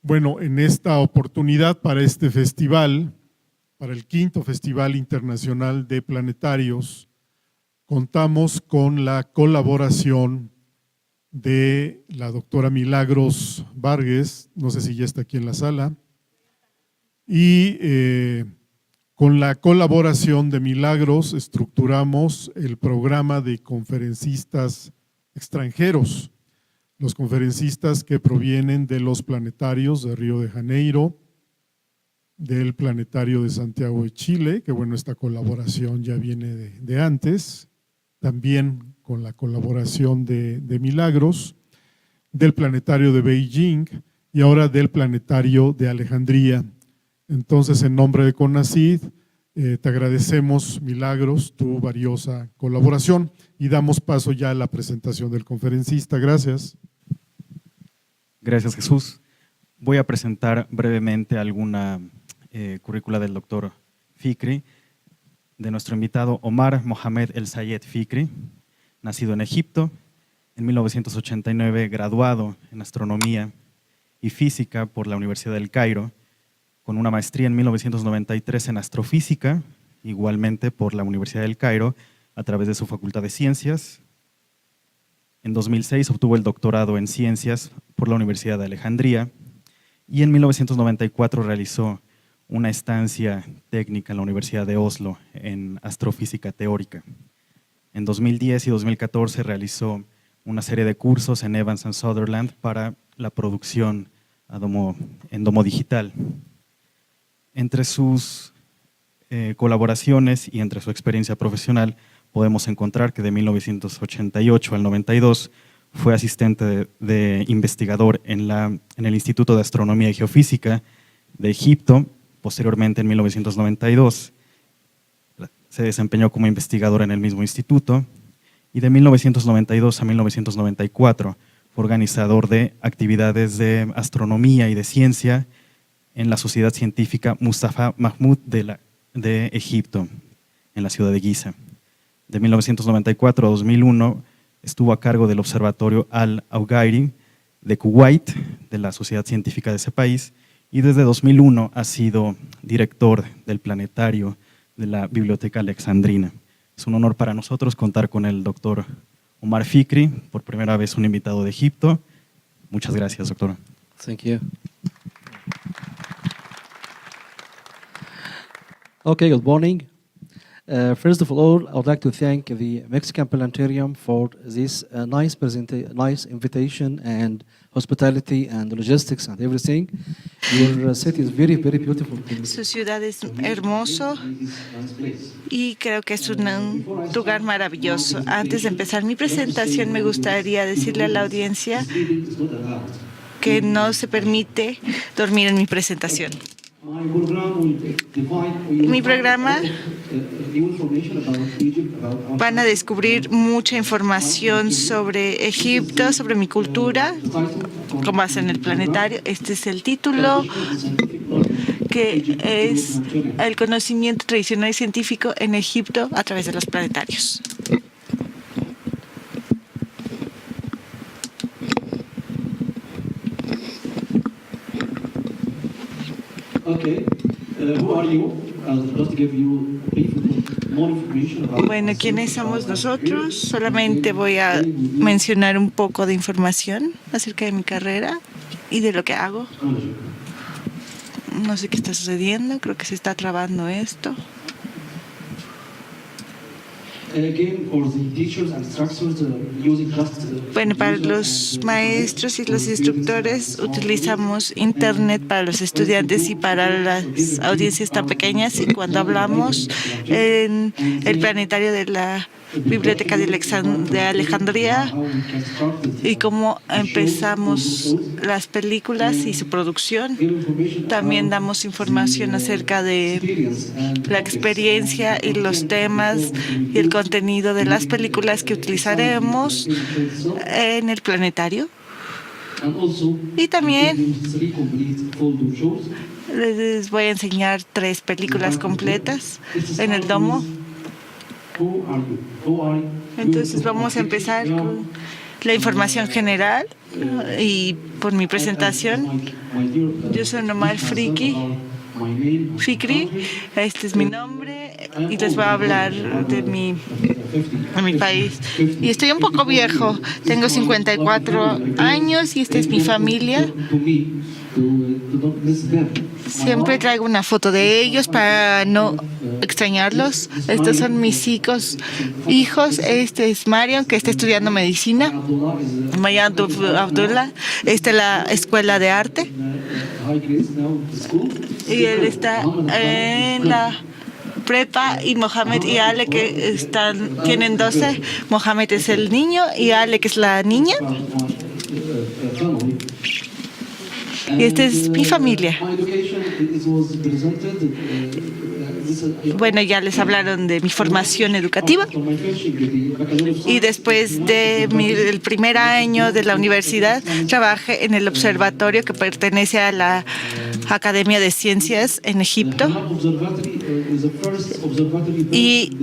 Bueno, en esta oportunidad para este festival, para el quinto Festival Internacional de Planetarios, contamos con la colaboración de la doctora Milagros Vargas, no sé si ya está aquí en la sala, y con la colaboración de Milagros estructuramos el programa de conferencistas extranjeros, los conferencistas que provienen de los planetarios de Río de Janeiro, del planetario de Santiago de Chile, que bueno, esta colaboración ya viene de antes, también con la colaboración de Milagros, del planetario de Beijing y ahora del planetario de Alejandría. Entonces, en nombre de CONACYT, te agradecemos, Milagros, tu valiosa colaboración y damos paso ya a la presentación del conferencista. Gracias. Gracias, Jesús. Voy a presentar brevemente alguna currícula del doctor Fikri, de nuestro invitado Omar Mohamed El Sayed Fikri, nacido en Egipto, en 1989 graduado en Astronomía y Física por la Universidad del Cairo, con una maestría en 1993 en Astrofísica, igualmente por la Universidad del Cairo, a través de su Facultad de Ciencias. En 2006 obtuvo el doctorado en Ciencias por la Universidad de Alejandría y en 1994 realizó una estancia técnica en la Universidad de Oslo en Astrofísica Teórica. En 2010 y 2014 realizó una serie de cursos en Evans and Sutherland para la producción en domo digital. Entre sus colaboraciones y entre su experiencia profesional podemos encontrar que de 1988 al 92 fue asistente de investigador en el Instituto de Astronomía y Geofísica de Egipto. Posteriormente, en 1992, se desempeñó como investigador en el mismo instituto y de 1992 a 1994 fue organizador de actividades de astronomía y de ciencia en la Sociedad Científica Mustafa Mahmud de Egipto, en la ciudad de Giza. De 1994 a 2001 estuvo a cargo del Observatorio Al-Awgairi de Kuwait, de la Sociedad Científica de ese país, y desde 2001 ha sido director del planetario de la Biblioteca Alexandrina. Es un honor para nosotros contar con el doctor Omar Fikri, por primera vez un invitado de Egipto. Muchas gracias, doctor. Thank you. Okay, good morning. First of all, I would like to thank the Mexican Planetarium for this nice invitation and hospitality and logistics and everything. Your city is very, very beautiful. Su ciudad es hermoso y creo que es un lugar maravilloso. Antes de empezar mi presentación, me gustaría decirle a la audiencia que no se permite dormir en mi presentación. Mi programa van a descubrir mucha información sobre Egipto, sobre mi cultura, con base en el planetario. Este es el título, que es el conocimiento tradicional y científico en Egipto a través de los planetarios. Bueno, ¿quiénes somos nosotros? Solamente voy a mencionar un poco de información acerca de mi carrera y de lo que hago. No sé qué está sucediendo, creo que se está trabando esto. Bueno, para los maestros y los instructores utilizamos Internet para los estudiantes y para las audiencias tan pequeñas. Y cuando hablamos en el planetario de la Biblioteca de Alejandría y cómo empezamos las películas y su producción, también damos información acerca de la experiencia y los temas y el contenido de las películas que utilizaremos en el planetario. Y también les voy a enseñar 3 películas completas en el domo. Entonces vamos a empezar con la información general y por mi presentación. Yo soy Omar Fikri. Este es mi nombre y les voy a hablar de mi país. Y estoy un poco viejo, tengo 54 años y esta es mi familia. Siempre traigo una foto de ellos para no extrañarlos. Estos son mis hijos. Este es Mariam, que está estudiando medicina. Maya Abdullah. Esta es la escuela de arte. Y él está en la prepa, y Mohamed y Ale, que tienen 12. Mohamed es el niño y Ale, que es la niña. Y esta es mi familia. Bueno, ya les hablaron de mi formación educativa. Y después del primer año de la universidad, trabajé en el observatorio que pertenece a la Academia de Ciencias en Egipto. Y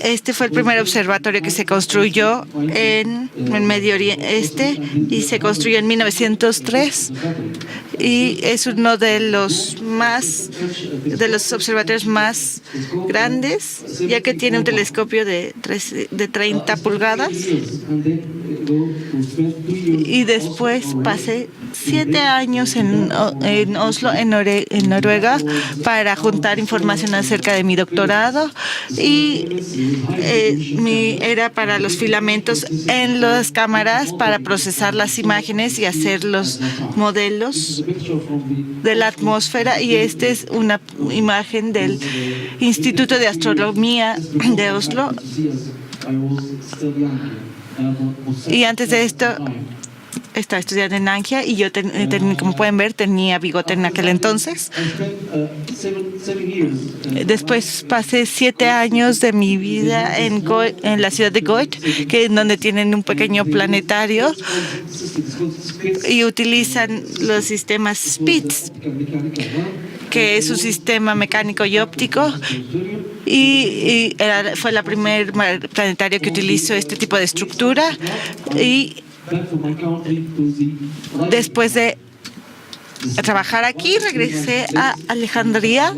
este fue el primer observatorio que se construyó en el Medio Oriente y se construyó en 1903. Y es uno de los observatorios más grandes, ya que tiene un telescopio de 30 pulgadas. Y después pasé 7 años en Oslo, en Noruega, para juntar información acerca de mi doctorado, y era para los filamentos en las cámaras para procesar las imágenes y hacer los modelos de la atmósfera. Y esta es una imagen del Instituto de Astronomía de Oslo. Y antes de esto estaba estudiando en Nanjing y yo, como pueden ver, tenía bigote en aquel entonces. Después pasé 7 años de mi vida en la ciudad de Goethe, donde tienen un pequeño planetario y utilizan los sistemas SPITZ, que es un sistema mecánico y óptico, y fue la primer planetario que utilizó este tipo de estructura. Y después de trabajar aquí, regresé a Alejandría.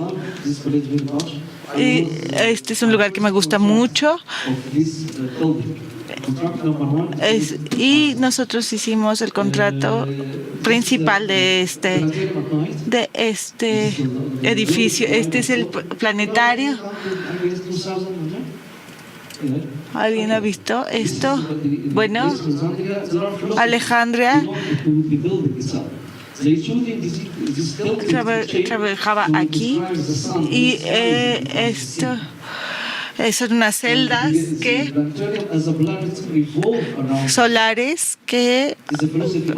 Y este es un lugar que me gusta mucho. Y nosotros hicimos el contrato principal de este edificio. Este es el planetario. ¿Alguien ha visto esto? Bueno, Alejandría trabajaba aquí, y esto son unas celdas solares que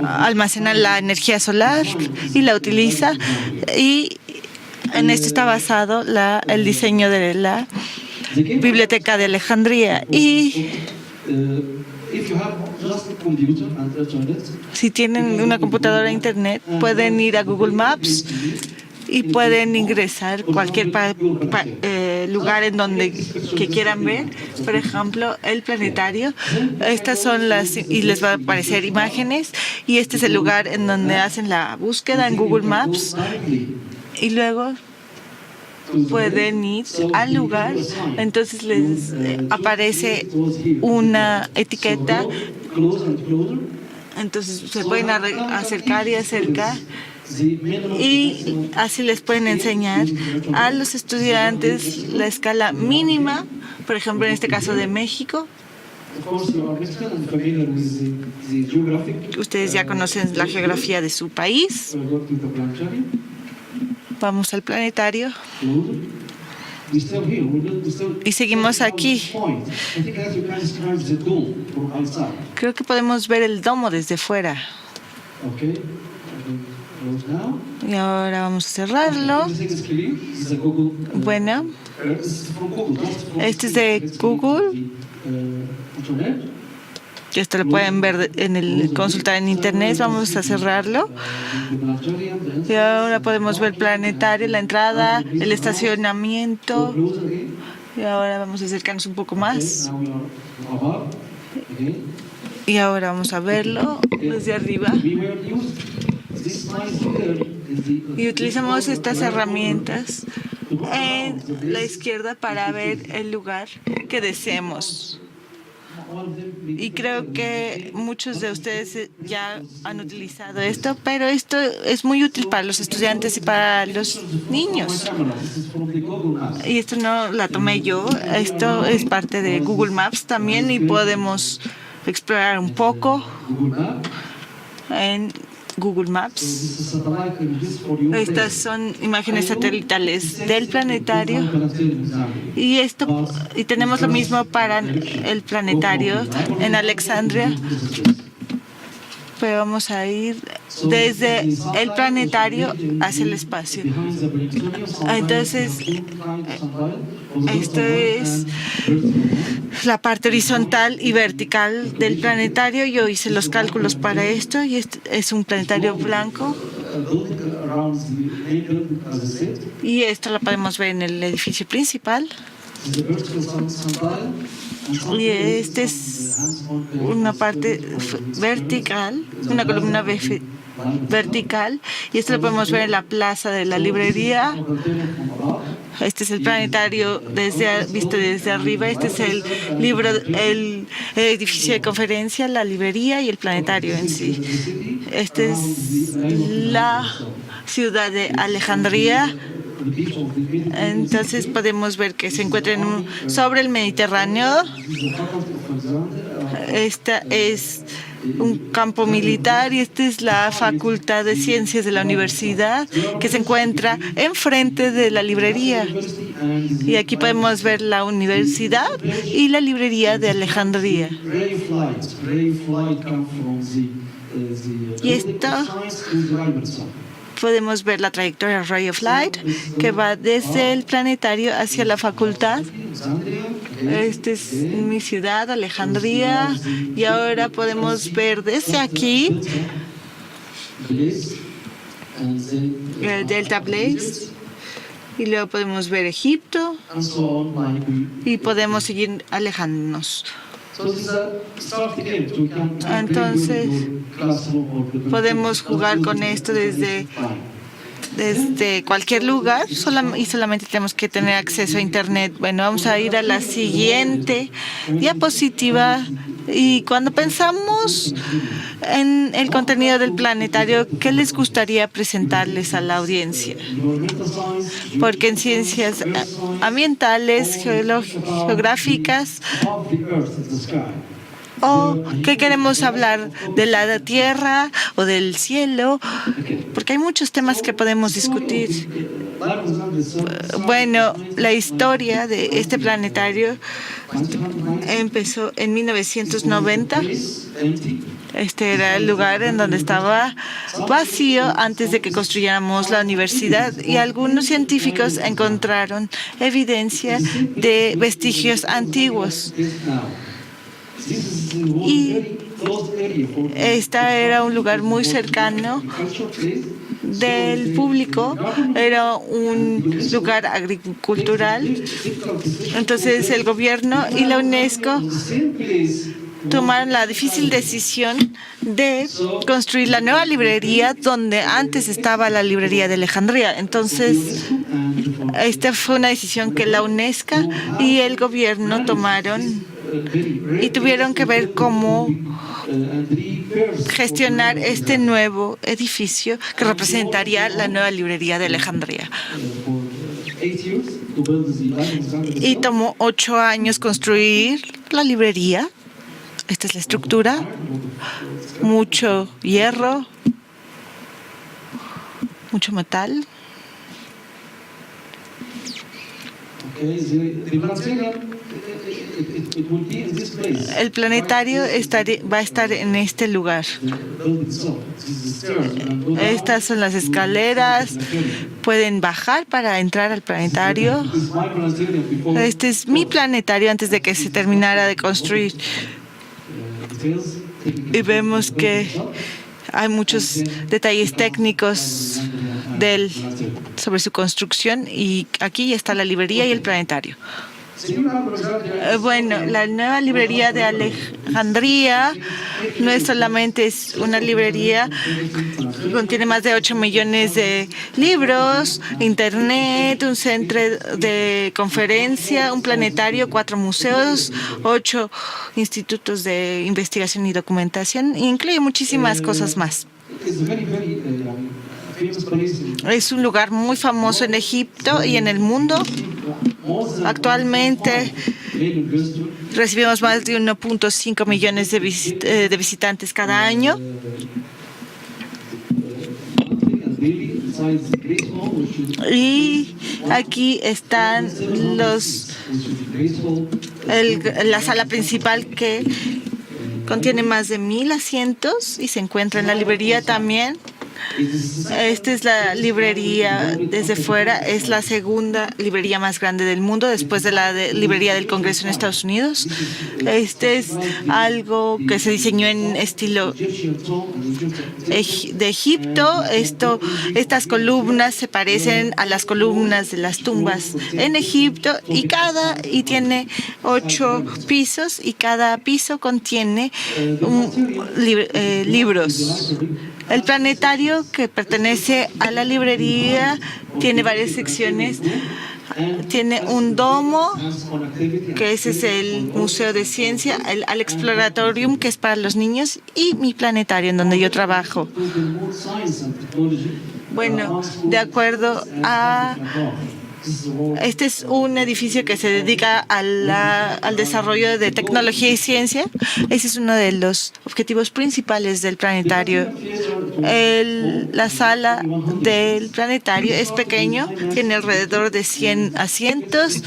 almacenan la energía solar y la utiliza, y en esto está basado el diseño de la Biblioteca de Alejandría. Y si tienen una computadora e internet, pueden ir a Google Maps y pueden ingresar cualquier lugar en donde que quieran ver. Por ejemplo, el planetario. Estas son y les va a aparecer imágenes, y este es el lugar en donde hacen la búsqueda en Google Maps, y luego pueden ir al lugar. Entonces les aparece una etiqueta, entonces se pueden acercar y acercar, y así les pueden enseñar a los estudiantes la escala mínima, por ejemplo en este caso de México. Ustedes ya conocen la geografía de su país. Vamos al planetario y seguimos aquí. Creo que podemos ver el domo desde fuera. Y ahora vamos a cerrarlo. Bueno, este es de Google. Esto lo pueden ver consultar en internet. Vamos a cerrarlo. Y ahora podemos ver el planetario, la entrada, el estacionamiento. Y ahora vamos a acercarnos un poco más. Y ahora vamos a verlo desde arriba. Y utilizamos estas herramientas en la izquierda para ver el lugar que deseemos. Y creo que muchos de ustedes ya han utilizado esto, pero esto es muy útil para los estudiantes y para los niños. Y esto no la tomé yo, esto es parte de Google Maps también y podemos explorar un poco en Google Maps. Estas son imágenes satelitales del planetario y tenemos lo mismo para el planetario en Alexandria. Pero vamos a ir desde el planetario hacia el espacio. Entonces, esto es la parte horizontal y vertical del planetario. Yo hice los cálculos para esto y este es un planetario blanco. Y esto lo podemos ver en el edificio principal. Y esta es una parte vertical, una columna vertical, y esto lo podemos ver en la plaza de la librería. Este es el planetario visto desde arriba. Este es el edificio de conferencia, la librería y el planetario en sí. Esta es la ciudad de Alejandría. Entonces podemos ver que se encuentra sobre el Mediterráneo. Esta es un campo militar y esta es la Facultad de Ciencias de la universidad que se encuentra enfrente de la librería. Y aquí podemos ver la universidad y la librería de Alejandría. Y esto podemos ver la trayectoria Ray of Light que va desde el planetario hacia la facultad. Esta es mi ciudad, Alejandría, y ahora podemos ver desde aquí el Delta Blaze, y luego podemos ver Egipto, y podemos seguir alejándonos. Entonces, podemos jugar con esto desde cualquier lugar y solamente tenemos que tener acceso a Internet. Bueno, vamos a ir a la siguiente diapositiva. Y cuando pensamos en el contenido del planetario, ¿qué les gustaría presentarles a la audiencia? Porque en ciencias ambientales, geográficas, ¿o qué queremos hablar? ¿De la tierra o del cielo? Porque hay muchos temas que podemos discutir. Bueno, la historia de este planetario empezó en 1990. Este era el lugar en donde estaba vacío antes de que construyéramos la universidad, y algunos científicos encontraron evidencia de vestigios antiguos. Y este era un lugar muy cercano del público, era un lugar agricultural. Entonces el gobierno y la UNESCO tomaron la difícil decisión de construir la nueva librería donde antes estaba la librería de Alejandría. Entonces, esta fue una decisión que la UNESCO y el gobierno tomaron y tuvieron que ver cómo gestionar este nuevo edificio que representaría la nueva librería de Alejandría. Y tomó 8 años construir la librería. Esta es la estructura, mucho hierro, mucho metal. El planetario va a estar en este lugar. Estas son las escaleras. Pueden bajar para entrar al planetario. Este es mi planetario antes de que se terminara de construir. Y vemos que hay muchos detalles técnicos sobre su construcción, y aquí está la librería y el planetario. Bueno, la nueva librería de Alejandría no es solamente es una librería, contiene más de 8 millones de libros, internet, un centro de conferencia, un planetario, 4 museos, 8 institutos de investigación y documentación, e incluye muchísimas cosas más. Es un lugar muy famoso en Egipto y en el mundo. Actualmente recibimos más de 1.5 millones de visitantes cada año. Y aquí están la sala principal que contiene más de 1,000 asientos y se encuentra en la librería también. Esta es la librería desde fuera, es la segunda librería más grande del mundo después de la librería del Congreso en Estados Unidos. Este es algo que se diseñó en estilo de Egipto. Estas columnas se parecen a las columnas de las tumbas en Egipto y tiene 8 pisos y cada piso contiene libros. El planetario, que pertenece a la librería, tiene varias secciones. Tiene un domo, que ese es el Museo de Ciencia, al Exploratorium, que es para los niños, y mi planetario, en donde yo trabajo. Bueno, de acuerdo a... Este es un edificio que se dedica al desarrollo de tecnología y ciencia. Ese es uno de los objetivos principales del planetario. La sala del planetario es pequeño, tiene alrededor de 100 asientos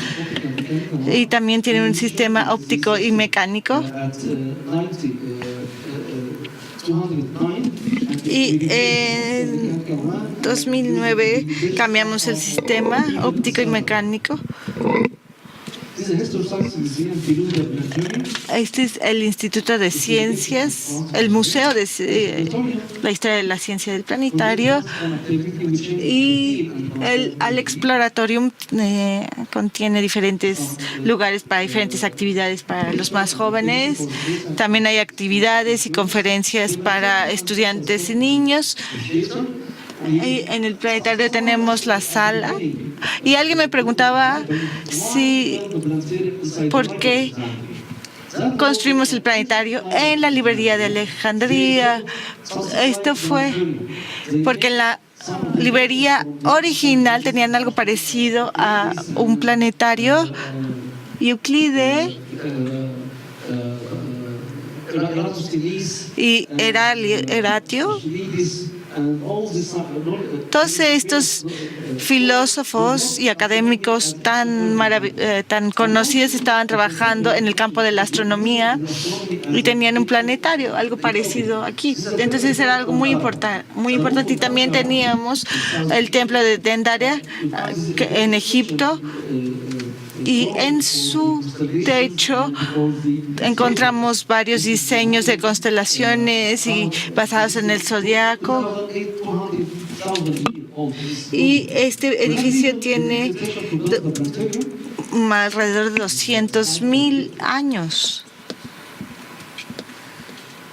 y también tiene un sistema óptico y mecánico. Y en 2009 cambiamos el sistema óptico y mecánico. Este es el Instituto de Ciencias, el Museo de la Historia de la Ciencia del Planetario, y al Exploratorium contiene diferentes lugares para diferentes actividades para los más jóvenes. También hay actividades y conferencias para estudiantes y niños. Y en el planetario tenemos la sala. Y alguien me preguntaba por qué construimos el planetario en la librería de Alejandría. Esto fue porque en la librería original tenían algo parecido a un planetario. Euclides y Eratio. Todos estos filósofos y académicos tan conocidos estaban trabajando en el campo de la astronomía y tenían un planetario, algo parecido aquí. Entonces era algo muy importante. Y también teníamos el templo de Dendera en Egipto. Y en su techo encontramos varios diseños de constelaciones y basados en el zodiaco. Y este edificio tiene alrededor de 200,000 años.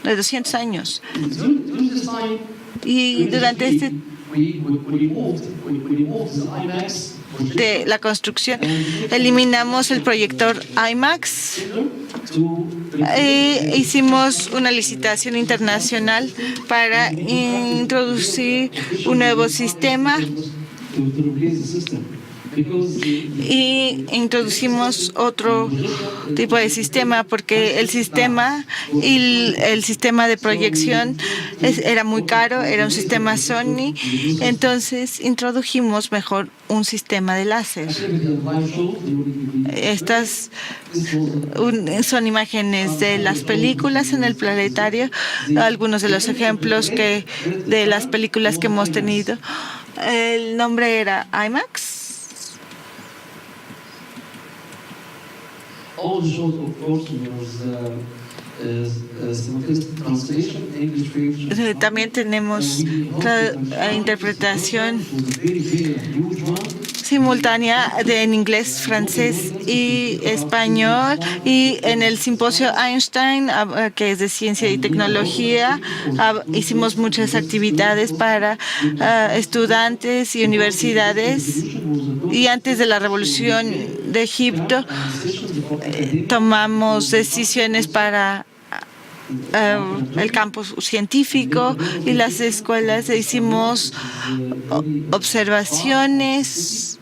De 200 años. Y durante de la construcción eliminamos el proyector IMAX. Hicimos una licitación internacional para introducir un nuevo sistema y introducimos otro tipo de sistema porque el sistema de proyección era muy caro, era un sistema Sony. Entonces introdujimos mejor un sistema de láser. Estas son imágenes de las películas en el planetario, algunos de los ejemplos de las películas que hemos tenido. El nombre era IMAX. También tenemos interpretación simultánea en inglés, francés y español. Y en el simposio Einstein, que es de ciencia y tecnología, hicimos muchas actividades para estudiantes y universidades. Y antes de la revolución de Egipto, tomamos decisiones para el campo científico y las escuelas. Hicimos observaciones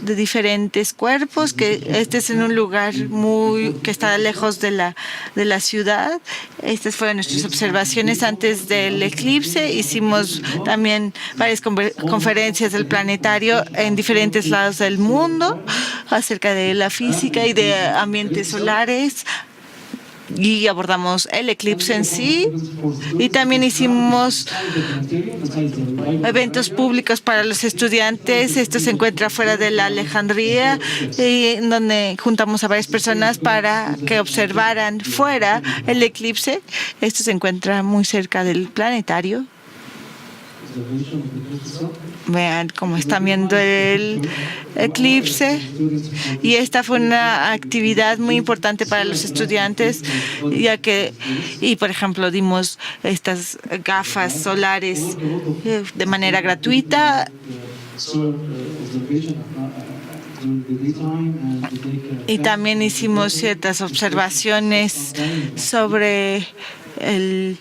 de diferentes cuerpos, que este es en un lugar que está lejos de la ciudad. Estas fueron nuestras observaciones antes del eclipse. Hicimos también varias conferencias del planetario en diferentes lados del mundo acerca de la física y de ambientes solares. Y abordamos el eclipse en sí, y también hicimos eventos públicos para los estudiantes. Esto se encuentra fuera de la Alejandría, donde juntamos a varias personas para que observaran fuera el eclipse. Esto se encuentra muy cerca del planetario. Vean cómo están viendo el eclipse. Y esta fue una actividad muy importante para los estudiantes, ya que, por ejemplo, dimos estas gafas solares de manera gratuita. Y también hicimos ciertas observaciones sobre el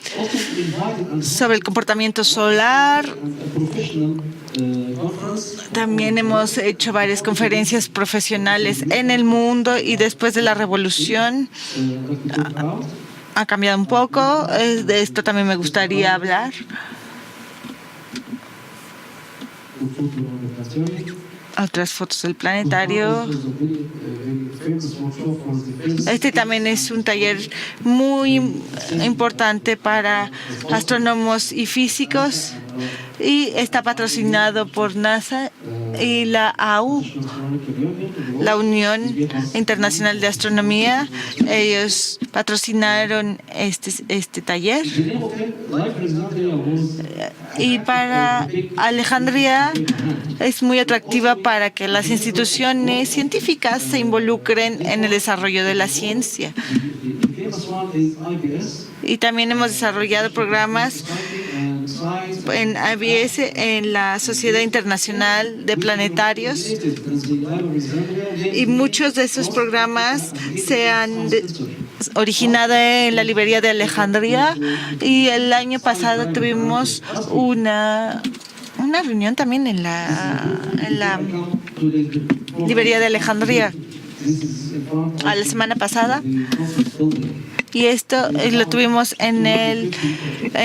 comportamiento solar. También hemos hecho varias conferencias profesionales en el mundo, y después de la revolución ha cambiado un poco. De esto también me gustaría hablar. Otras fotos del planetario. Este también es un taller muy importante para astrónomos y físicos, y está patrocinado por NASA y la AU, la Unión Internacional de Astronomía. Ellos patrocinaron este taller. Y para Alejandría es muy atractiva para que las instituciones científicas se involucren en el desarrollo de la ciencia. Y también hemos desarrollado programas en IBS, en la Sociedad Internacional de Planetarios, y muchos de esos programas se han originado en la librería de Alejandría. Y el año pasado tuvimos una reunión también en la librería de Alejandría a la semana pasada. Y esto lo tuvimos en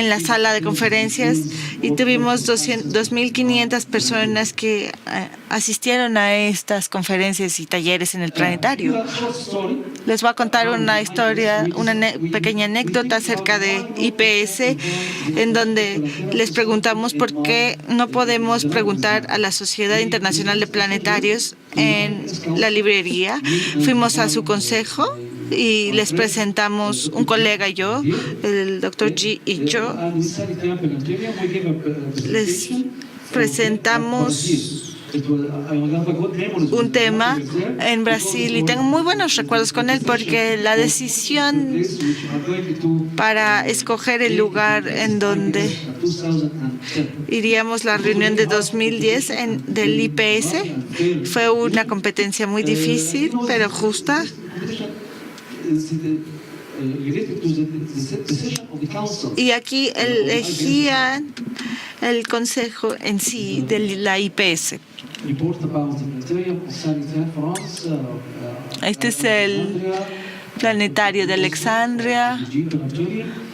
la sala de conferencias, y tuvimos 2.500 personas que asistieron a estas conferencias y talleres en el planetario. Les voy a contar una historia, una pequeña anécdota acerca de IPS, en donde les preguntamos por qué no podemos preguntar a la Sociedad Internacional de Planetarios en la librería. Fuimos a su consejo y les presentamos, un colega y yo, el doctor G y yo, les presentamos un tema en Brasil, y tengo muy buenos recuerdos con él, porque la decisión para escoger el lugar en donde iríamos la reunión de 2010 del IPS fue una competencia muy difícil, pero justa. Y aquí elegían el consejo en sí de la IPS. Este es el planetario de Alexandria.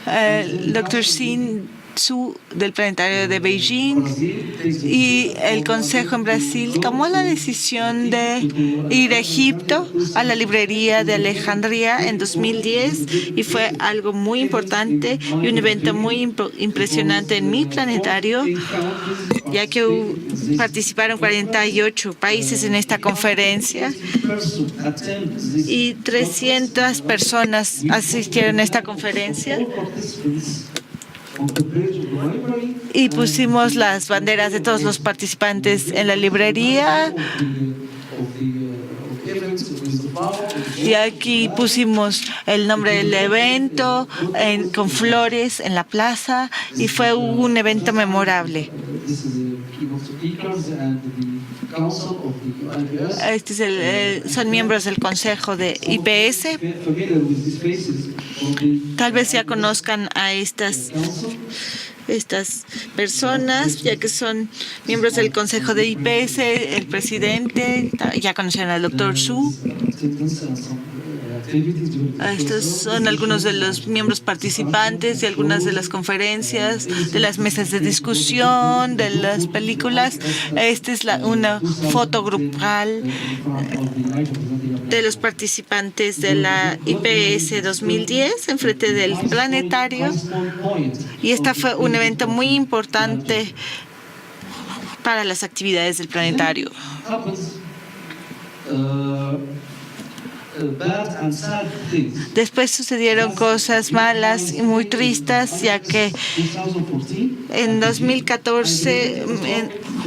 El doctor Sin Su del planetario de Beijing, y el consejo en Brasil tomó la decisión de ir a Egipto, a la librería de Alejandría en 2010, y fue algo muy importante y un evento muy impresionante en mi planetario, ya que participaron 48 países en esta conferencia y 300 personas asistieron a esta conferencia. y pusimos las banderas de todos los participantes en la librería. Y aquí pusimos el nombre del evento con flores en la plaza y fue un evento memorable. Son miembros del Consejo de IPS. Tal vez ya conozcan a estas personas, ya que son miembros del Consejo de IPS, el presidente, ya conocieron al doctor Su. Estos son algunos de los miembros participantes de algunas de las conferencias, de las mesas de discusión, de las películas. Esta es una foto grupal de los participantes de la IPS 2010 enfrente del planetario. Y este fue un evento muy importante para las actividades del planetario. Después sucedieron cosas malas y muy tristes, ya que en 2014,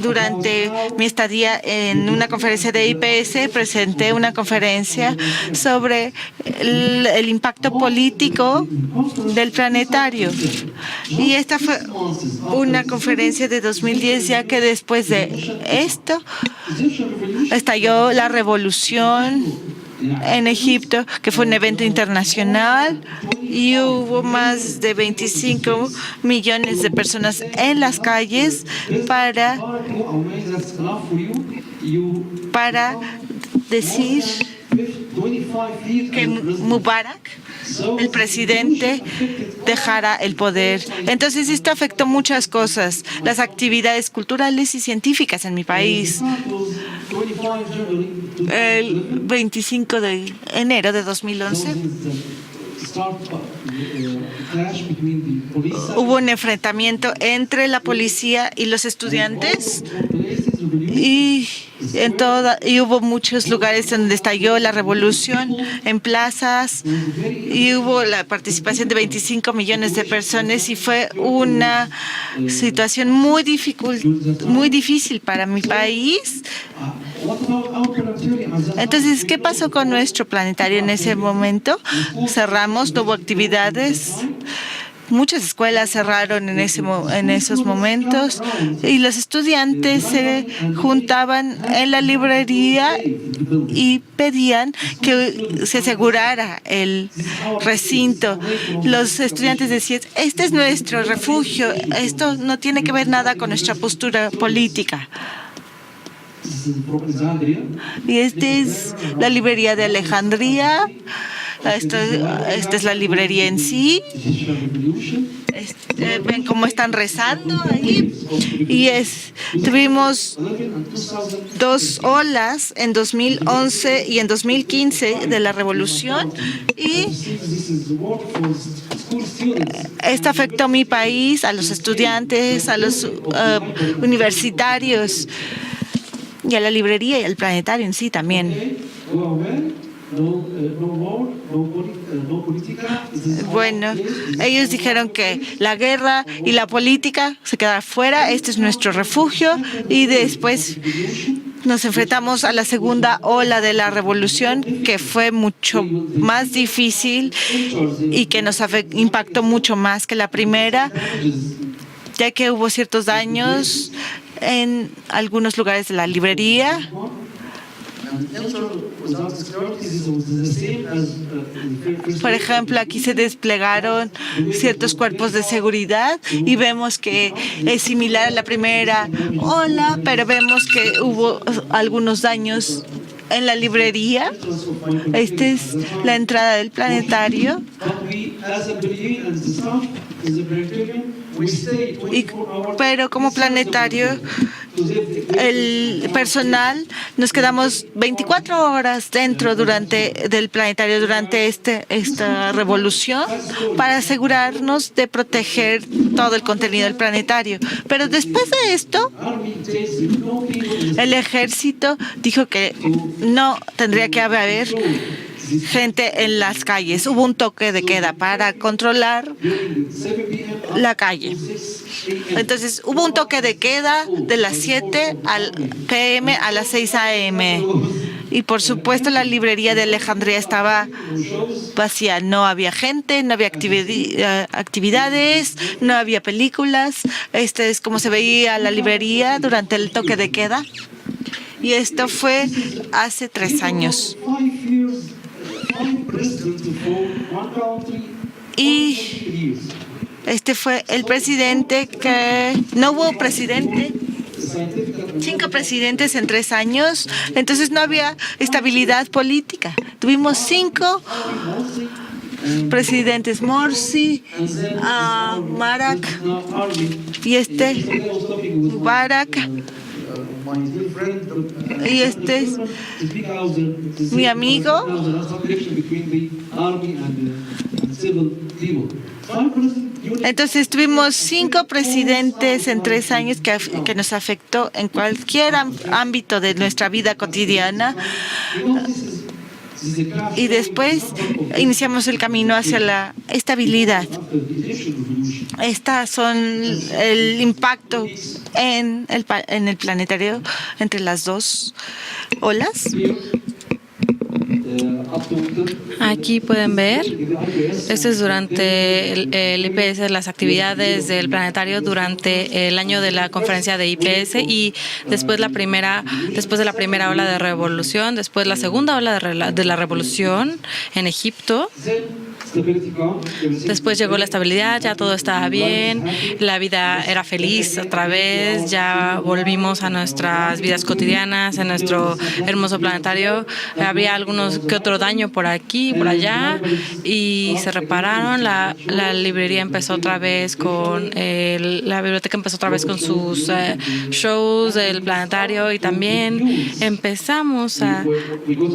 durante mi estadía en una conferencia de IPS, presenté una conferencia sobre el impacto político del planetario. Y esta fue una conferencia de 2010, ya que después de esto estalló la revolución en Egipto, que fue un evento internacional y hubo más de 25 millones de personas en las calles para decir que Mubarak, el presidente, dejara el poder. Entonces esto afectó muchas cosas, las actividades culturales y científicas en mi país. El 25 de enero de 2011 hubo un enfrentamiento entre la policía y los estudiantes y hubo muchos lugares donde estalló la revolución, en plazas, y hubo la participación de 25 millones de personas y fue una situación muy difícil para mi país. Entonces, ¿qué pasó con nuestro planetario en ese momento? Cerramos, no hubo actividades. Muchas escuelas cerraron en esos momentos y los estudiantes se juntaban en la librería y pedían que se asegurara el recinto. Los estudiantes decían, este es nuestro refugio, esto no tiene que ver nada con nuestra postura política. Y esta es la librería de Alejandría. Esta es la librería en sí. Ven cómo están rezando ahí. Y tuvimos dos olas en 2011 y en 2015 de la revolución. Y esto afectó a mi país, a los estudiantes, a los universitarios y a la librería y al planetario en sí también. Bueno, ellos dijeron que la guerra y la política se quedaron fuera, este es nuestro refugio, y después nos enfrentamos a la segunda ola de la revolución, que fue mucho más difícil y que nos impactó mucho más que la primera, ya que hubo ciertos daños en algunos lugares de la librería. Por ejemplo, aquí se desplegaron ciertos cuerpos de seguridad y vemos que es similar a la primera ola, pero vemos que hubo algunos daños en la librería. Esta es la entrada del planetario. Pero como planetario, el personal nos quedamos 24 horas dentro del planetario durante esta revolución para asegurarnos de proteger todo el contenido del planetario. Pero después de esto, el ejército dijo que no tendría que haber gente en las calles. Hubo un toque de queda para controlar la calle. Entonces, hubo un toque de queda de las 7 p.m. a las 6 a.m. Y por supuesto la librería de Alejandría estaba vacía. No había gente, no había actividades, no había películas. Este es como se veía la librería durante el toque de queda. Y esto fue hace 3 años. Y este fue el presidente que... No hubo presidente. 5 presidentes en 3 años. Entonces no había estabilidad política. Tuvimos 5 presidentes: Morsi, Mubarak y Mubarak. Y este es mi amigo. Entonces tuvimos 5 presidentes en 3 años que nos afectó en cualquier ámbito de nuestra vida cotidiana. Y después iniciamos el camino hacia la estabilidad. Estas son el impacto en el planetario entre las 2 olas. Aquí pueden ver, esto es durante el IPS, las actividades del planetario durante el año de la conferencia de IPS y después de la primera ola de revolución, después la segunda ola de la revolución en Egipto. Después llegó la estabilidad, ya todo estaba bien, la vida era feliz otra vez, ya volvimos a nuestras vidas cotidianas, en nuestro hermoso planetario. Había algunos que otro daño por aquí, por allá, y se repararon. La librería empezó otra vez la biblioteca empezó otra vez con sus shows del planetario y también empezamos a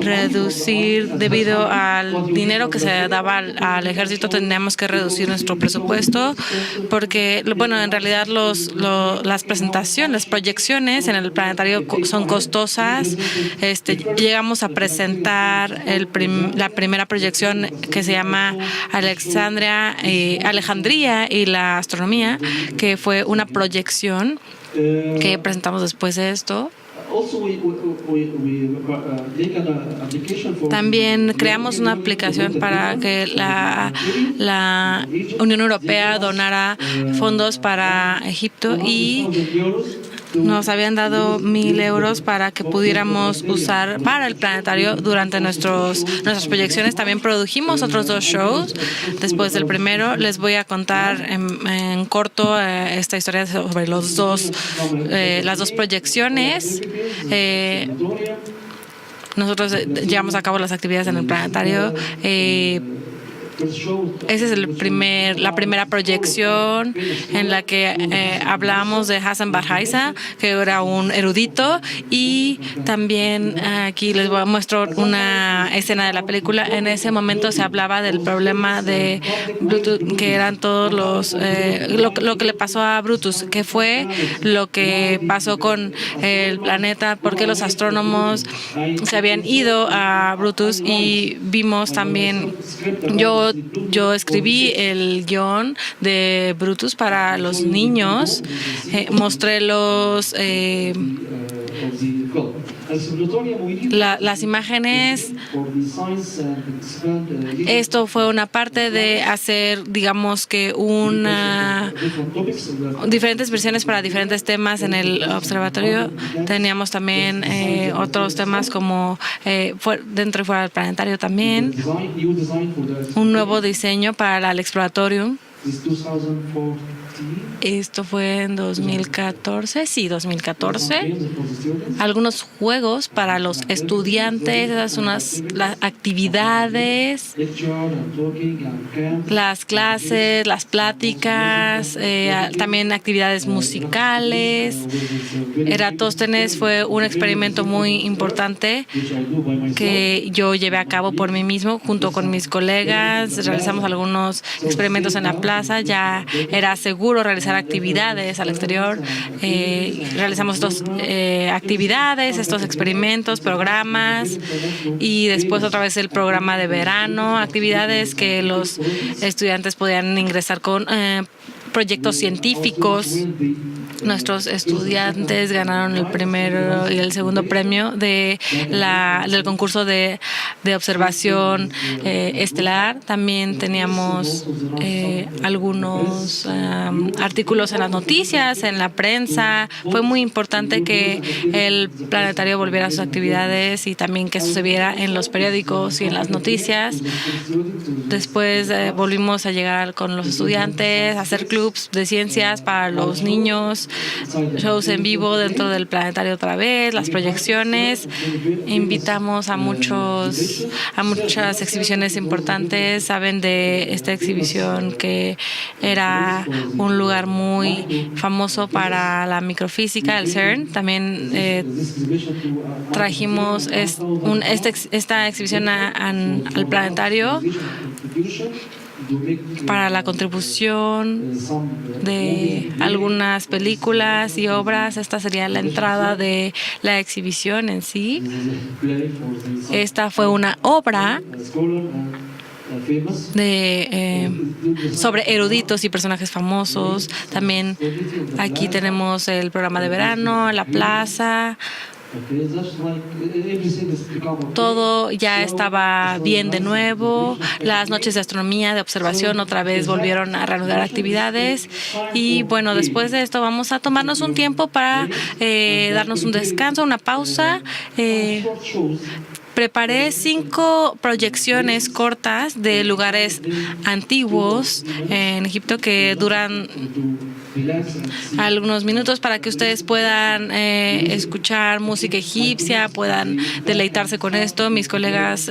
reducir debido al dinero que se daba al ejército. Teníamos que reducir nuestro presupuesto porque, bueno, en realidad las presentaciones, las proyecciones en el planetario son costosas. Llegamos a presentar la primera proyección que se llama Alejandría y la astronomía, que fue una proyección que presentamos después de esto. También creamos una aplicación para que la Unión Europea donara fondos para Egipto y nos habían dado 1,000 euros para que pudiéramos usar para el planetario durante nuestras proyecciones. También produjimos otros 2 shows. Después del primero les voy a contar en corto esta historia sobre las 2 proyecciones. Nosotros llevamos a cabo las actividades en el planetario. Esa es la primera proyección en la que hablamos de Hassan Barhaisa, que era un erudito, y también aquí les muestro una escena de la película. En ese momento se hablaba del problema de Brutus, que eran todos lo que le pasó a Brutus, que fue lo que pasó con el planeta, porque los astrónomos se habían ido a Brutus, y vimos también, yo escribí el guión de Brutus para los niños, mostré las imágenes. Esto fue una parte de hacer, digamos que diferentes versiones para diferentes temas en el observatorio. Teníamos también otros temas como dentro y fuera del planetario también. Un nuevo diseño para el Exploratorium. Esto fue en 2014, sí, 2014. Algunos juegos para los estudiantes, esas son las actividades, las clases, las pláticas, también actividades musicales. Eratóstenes fue un experimento muy importante que yo llevé a cabo por mí mismo junto con mis colegas. Realizamos algunos experimentos en la plaza. Ya era seguro realizar realizar actividades al exterior. Realizamos estas actividades, estos experimentos, programas, y después otra vez el programa de verano, actividades que los estudiantes podían ingresar con proyectos científicos. Nuestros estudiantes ganaron el primero y el segundo premio del concurso de observación estelar. También teníamos algunos artículos en las noticias, en la prensa. Fue muy importante que el planetario volviera a sus actividades y también que eso se viera en los periódicos y en las noticias. Después volvimos a llegar con los estudiantes, a hacer clubs de ciencias para los niños, shows en vivo dentro del planetario otra vez, las proyecciones. Invitamos a muchas exhibiciones importantes. Saben de esta exhibición que era un lugar muy famoso para la microfísica, el CERN. También trajimos esta exhibición al planetario para la contribución de algunas películas y obras. Esta sería la entrada de la exhibición en sí. Esta fue una obra sobre eruditos y personajes famosos. También aquí tenemos el programa de verano, la plaza. Todo ya estaba bien de nuevo. Las noches de astronomía, de observación, otra vez volvieron a reanudar actividades. Y bueno, después de esto vamos a tomarnos un tiempo para darnos un descanso, una pausa. Preparé 5 proyecciones cortas de lugares antiguos en Egipto que duran algunos minutos para que ustedes puedan escuchar música egipcia, puedan deleitarse con esto. Mis colegas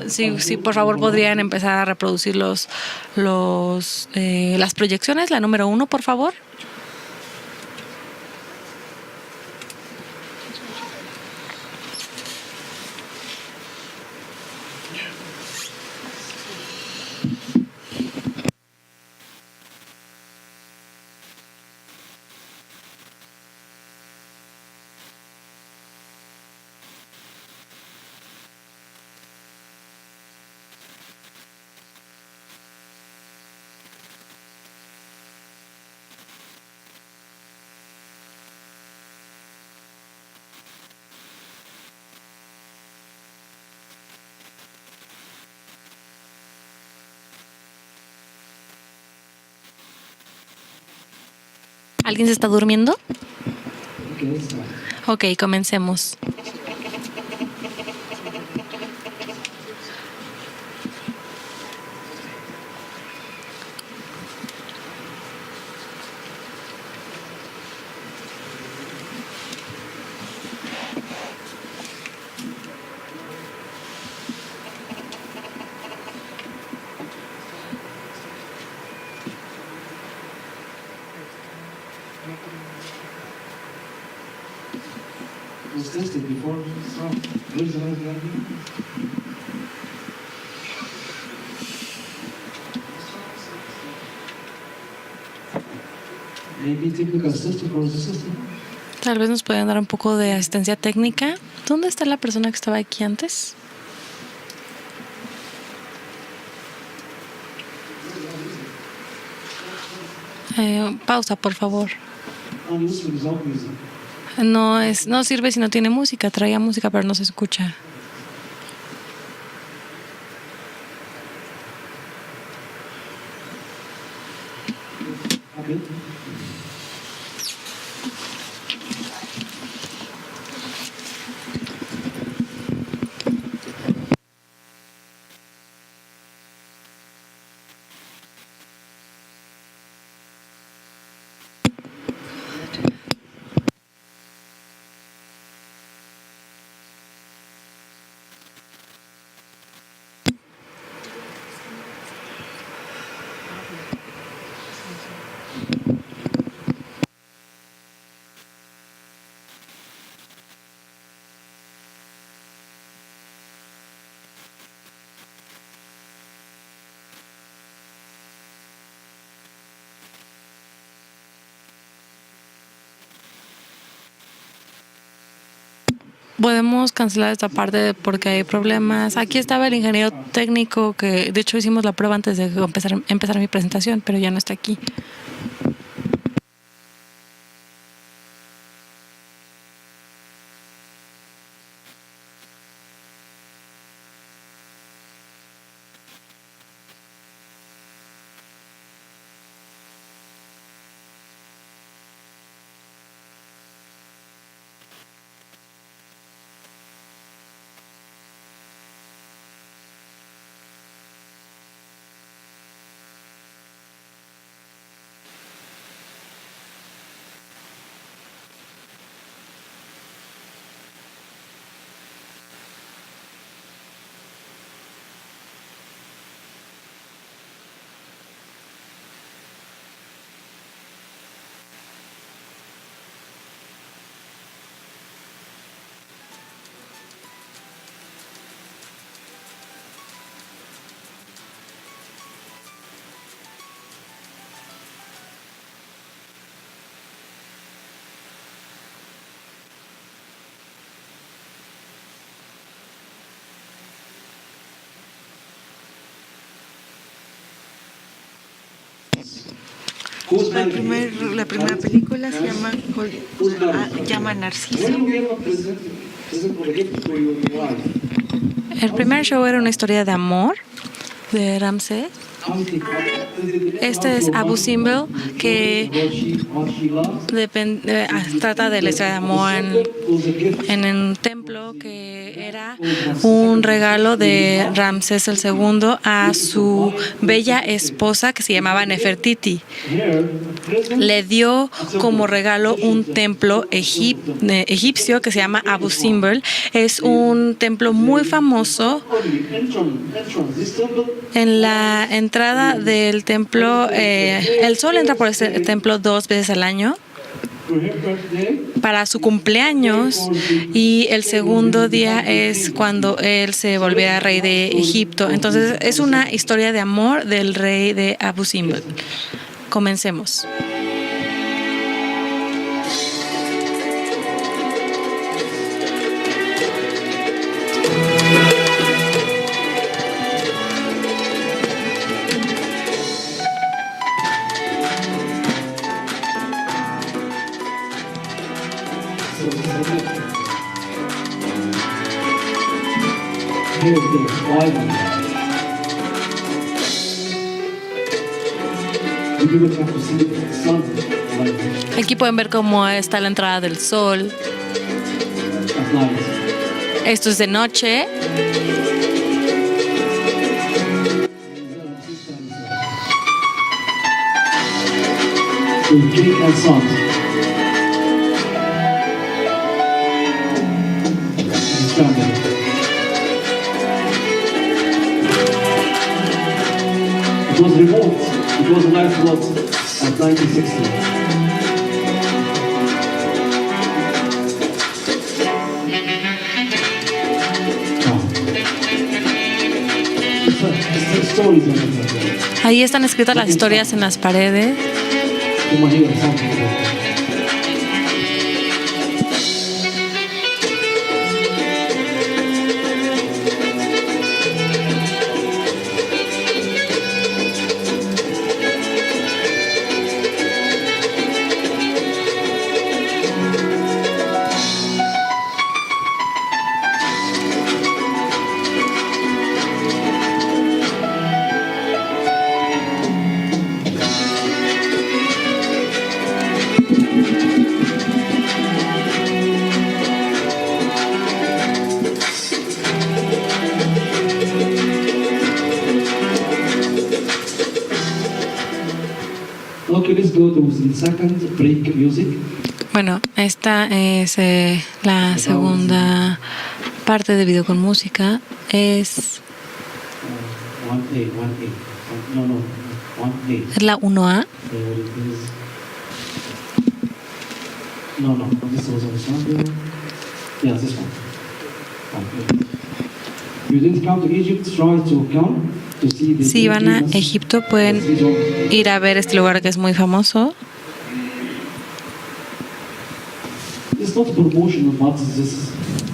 sí, por favor, podrían empezar a reproducir las proyecciones. La número 1, por favor. ¿Alguien se está durmiendo? Ok, comencemos. Was tested before, so where's the right. Maybe technical assistant for the system. Tal vez nos puedan dar un poco de asistencia técnica. ¿Dónde está la persona que estaba aquí antes? Pausa, por favor. No sirve si no tiene música. Traía música, pero no se escucha. Okay. podemos cancelar esta parte porque hay problemas. Aquí estaba el ingeniero técnico que de hecho hicimos la prueba antes de empezar mi presentación, pero ya no está aquí. La primera película se llama Narciso. El primer show era una historia de amor de Ramsés. Este es Abu Simbel, que trata de la historia de amor en un templo que era un regalo de Ramsés II a su bella esposa que se llamaba Nefertiti. Le dio como regalo un templo egipcio que se llama Abu Simbel. Es un templo muy famoso. En la entrada del templo, el sol entra por este templo 2 veces al año para su cumpleaños, y el segundo día es cuando él se volviera rey de Egipto. Entonces es una historia de amor del rey de Abu Simbel. Comencemos. Aquí pueden ver cómo está la entrada del sol. Esto es de noche. It was remote. It was a lifeboat of 1960. Ahí están escritas las historias en las paredes. Okay, let's go to the second break music. Bueno, esta es la segunda parte de video con música. Es 1A. No, 1A. es la 1A. No, this was on Sunday. Yeah, this one. Okay. You didn't come to Egypt, try to come to see the. Si van a Egipto, pueden ir a ver este lugar que es muy famoso. It's not promotional, but this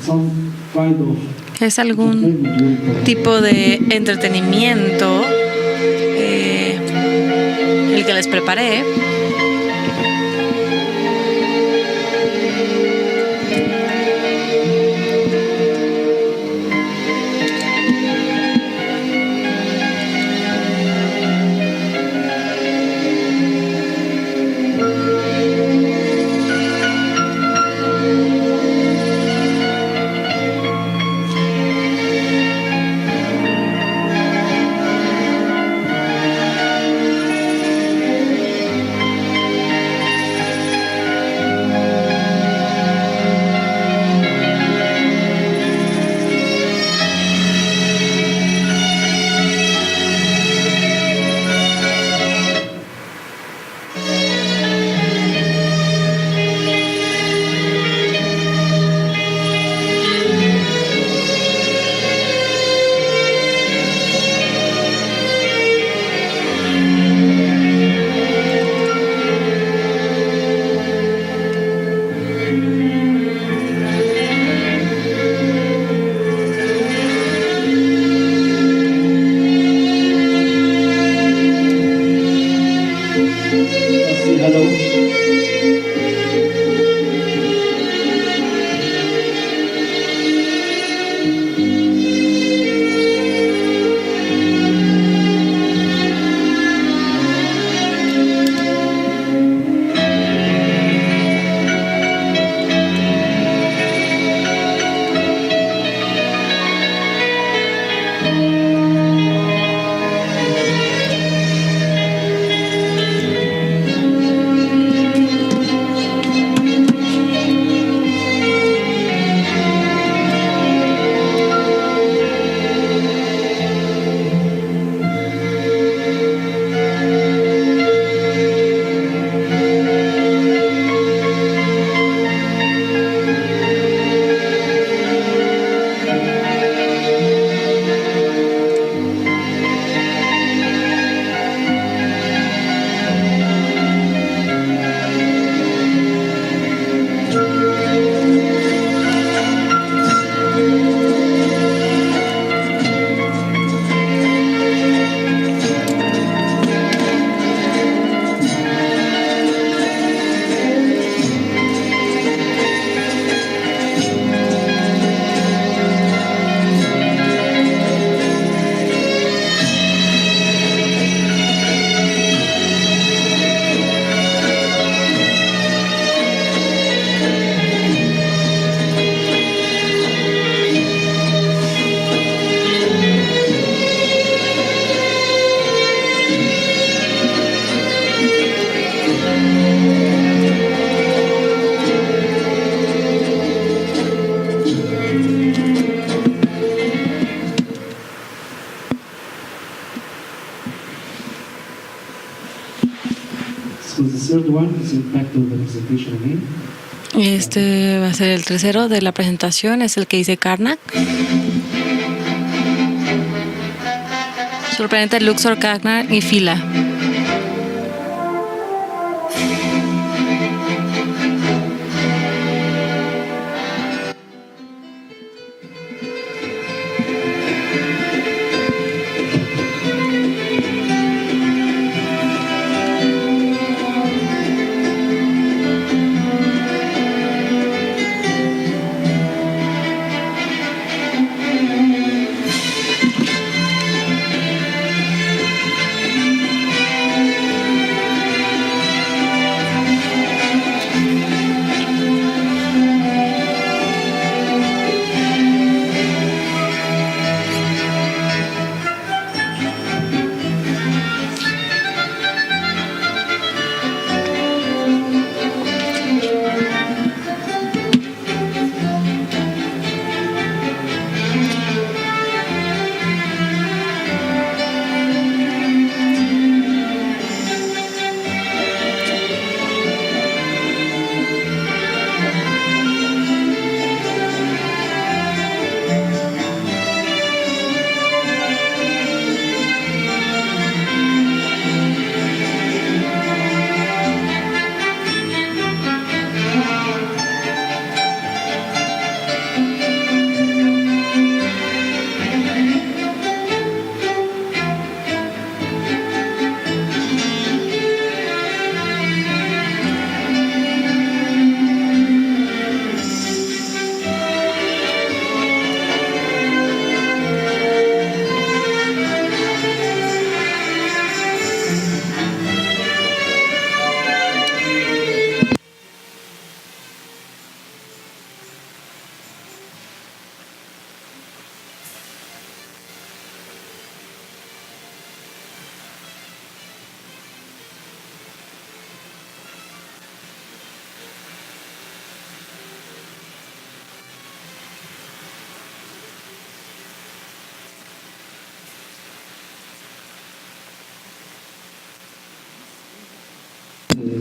some kind of Es algún entertainment during the tipo de entretenimiento el que les preparé. say hello. So the third one is back to the presentation again. Este va a ser el tercero de la presentación, es el que dice Karnak. Sorprendente Luxor, Karnak y Fila.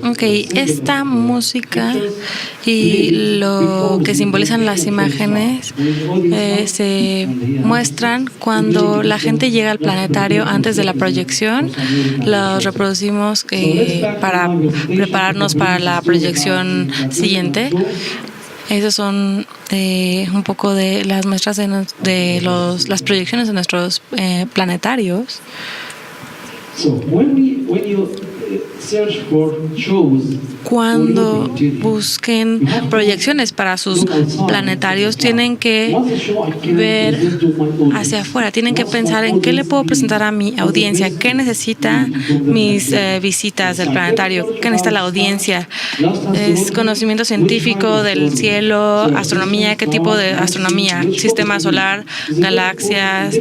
Ok, esta música y lo que simbolizan las imágenes se muestran cuando la gente llega al planetario antes de la proyección. Los reproducimos para prepararnos para la proyección siguiente. Esos son un poco de las muestras de las proyecciones de nuestros planetarios. Cuando busquen proyecciones para sus planetarios, tienen que ver hacia afuera, tienen que pensar en qué le puedo presentar a mi audiencia, qué necesita mis visitas del planetario, qué necesita la audiencia. Es conocimiento científico del cielo, astronomía, qué tipo de astronomía, sistema solar, galaxias.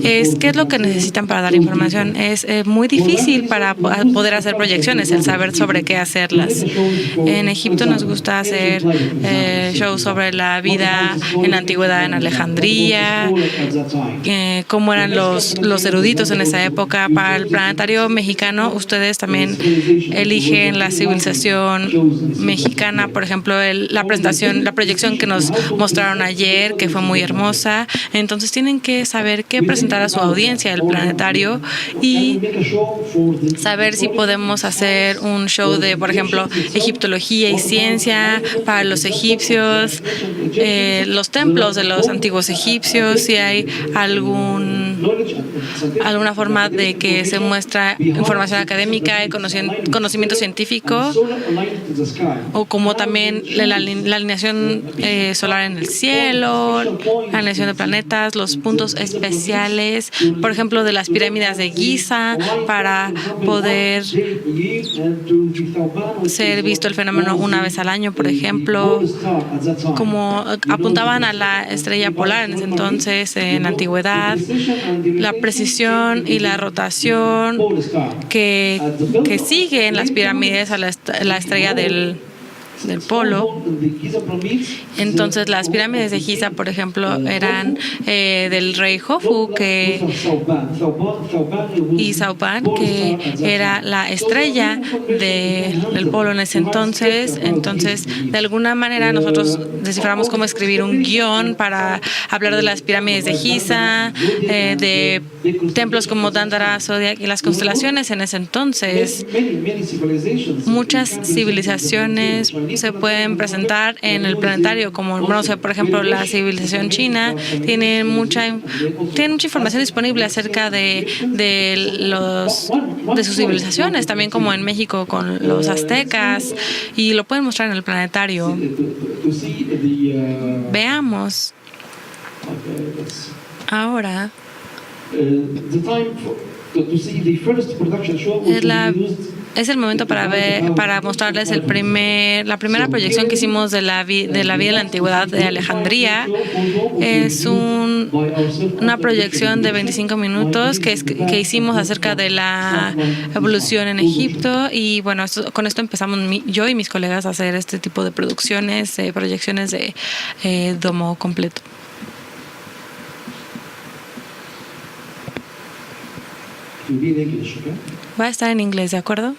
¿Qué es lo que necesitan para dar información? Es muy difícil para poder hacer proyecciones, el saber sobre qué hacerlas. En Egipto nos gusta hacer shows sobre la vida en la antigüedad en Alejandría, cómo eran los eruditos en esa época. Para el planetario mexicano, ustedes también eligen la civilización mexicana, por ejemplo, la proyección que nos mostraron ayer, que fue muy hermosa. Entonces tienen que saber qué presentar a su audiencia del planetario y saber si podemos hacer un show de, por ejemplo, egiptología y ciencia para los egipcios, los templos de los antiguos egipcios, si hay alguna forma de que se muestra información académica y conocimiento científico, o como también la alineación solar en el cielo, la alineación de planetas, los puntos especiales, por ejemplo, de las pirámides de Giza, para poder ser visto el fenómeno una vez al año, por ejemplo, como apuntaban a la estrella polar en ese entonces, en la antigüedad, la precisión y la rotación que sigue en las pirámides a la estrella del polo. Entonces las pirámides de Giza, por ejemplo, eran del rey Jofu y Saupan, que era la estrella del polo en ese entonces. Entonces, de alguna manera nosotros desciframos cómo escribir un guión para hablar de las pirámides de Giza, de templos como Dandara, Zodiac y las constelaciones en ese entonces. Muchas civilizaciones se pueden presentar en el planetario, como, no sé, por ejemplo, la civilización china tiene mucha información disponible acerca de sus civilizaciones, también como en México con los aztecas, y lo pueden mostrar en el planetario. Veamos ahora es el momento para mostrarles la primera proyección que hicimos de la vida en la antigüedad de Alejandría. Es una proyección de 25 minutos que hicimos acerca de la evolución en Egipto, y bueno, con esto empezamos yo y mis colegas a hacer este tipo de proyecciones de domo completo. Va a estar en inglés, ¿de acuerdo?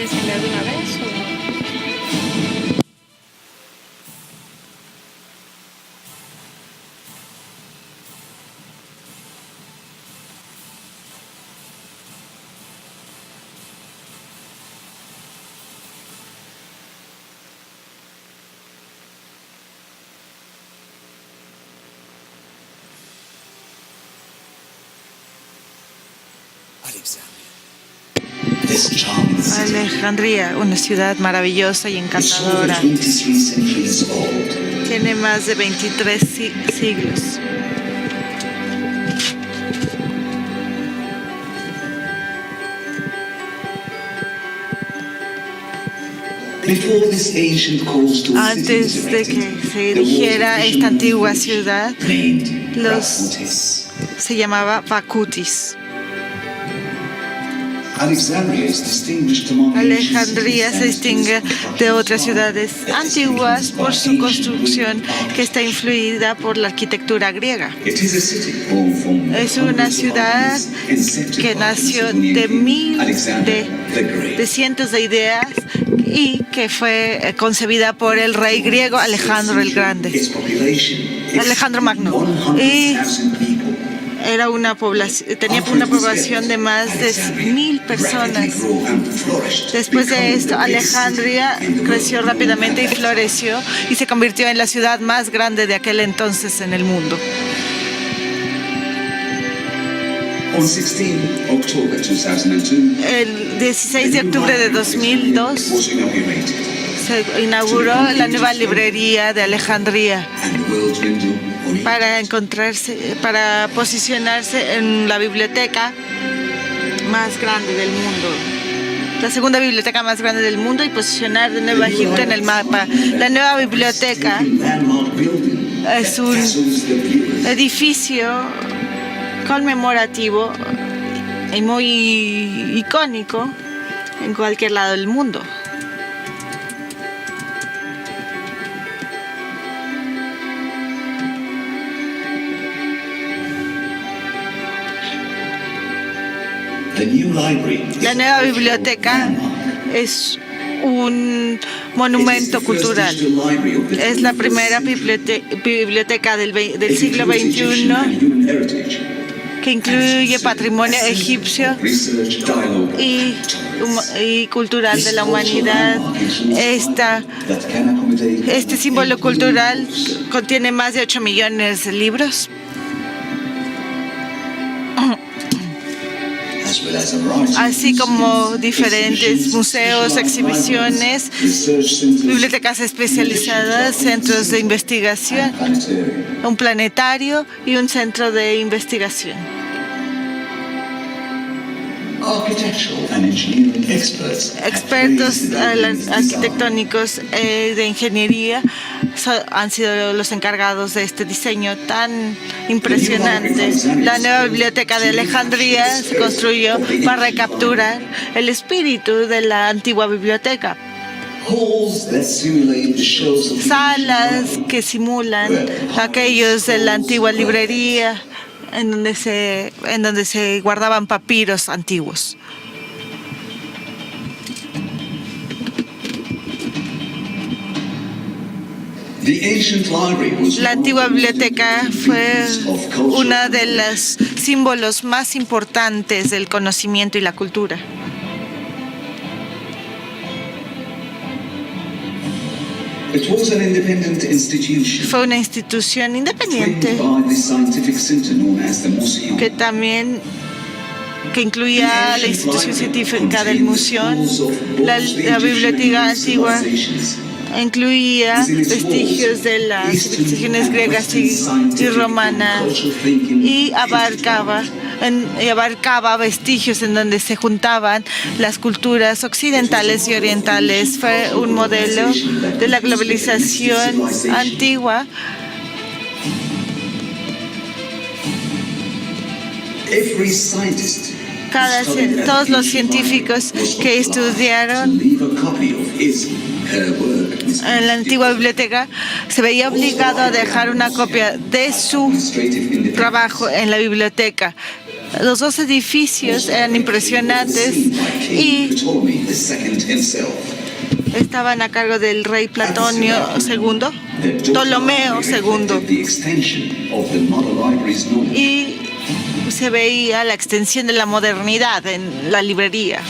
quieres cambiar de una vez o...? Alejandría, una ciudad maravillosa y encantadora. Tiene más de 23 siglos. Antes de que se erigiera esta antigua ciudad, se llamaba Bakutis. Alejandría se distingue de otras ciudades antiguas por su construcción que está influida por la arquitectura griega. Es una ciudad que nació de cientos de ideas y que fue concebida por el rey griego Alejandro el Grande, Alejandro Magno. Y tenía una población de más de 1,000 personas. Después de esto, Alejandría creció rápidamente y floreció y se convirtió en la ciudad más grande de aquel entonces en el mundo. El 16 de octubre de 2002 se inauguró la nueva librería de Alejandría para posicionarse en la biblioteca más grande del mundo, la segunda biblioteca más grande del mundo, y posicionar de nuevo a Egipto en el mapa. La nueva biblioteca es un edificio conmemorativo y muy icónico en cualquier lado del mundo. La nueva biblioteca es un monumento cultural. Es la primera biblioteca del siglo XXI que incluye patrimonio egipcio y cultural de la humanidad. Este símbolo cultural contiene más de 8 millones de libros. Así como diferentes museos, exhibiciones, bibliotecas especializadas, centros de investigación, un planetario y un centro de investigación. Expertos arquitectónicos de ingeniería han sido los encargados de este diseño tan impresionante. La nueva biblioteca de Alejandría se construyó para recapturar el espíritu de la antigua biblioteca. Salas que simulan aquellos de la antigua librería, en donde se guardaban papiros antiguos. La antigua biblioteca fue uno de los símbolos más importantes del conocimiento y la cultura. Fue una institución independiente que incluía la institución científica del museo, la biblioteca antigua incluía vestigios de las civilizaciones griegas y romanas y abarcaba vestigios en donde se juntaban las culturas occidentales y orientales. Fue un modelo de la globalización antigua. Todos los científicos que estudiaron en la antigua biblioteca se veía obligado a dejar una copia de su trabajo en la biblioteca. Los dos edificios eran impresionantes y estaban a cargo del rey Platonio II, Ptolomeo II, y se veía la extensión de la modernidad en la librería.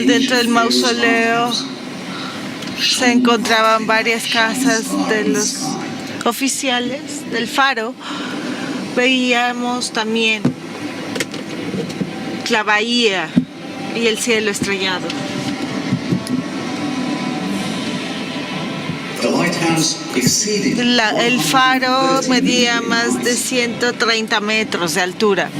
Dentro del mausoleo se encontraban varias casas de los oficiales del faro. Veíamos también la bahía y el cielo estrellado. El faro medía más de 130 metros de altura.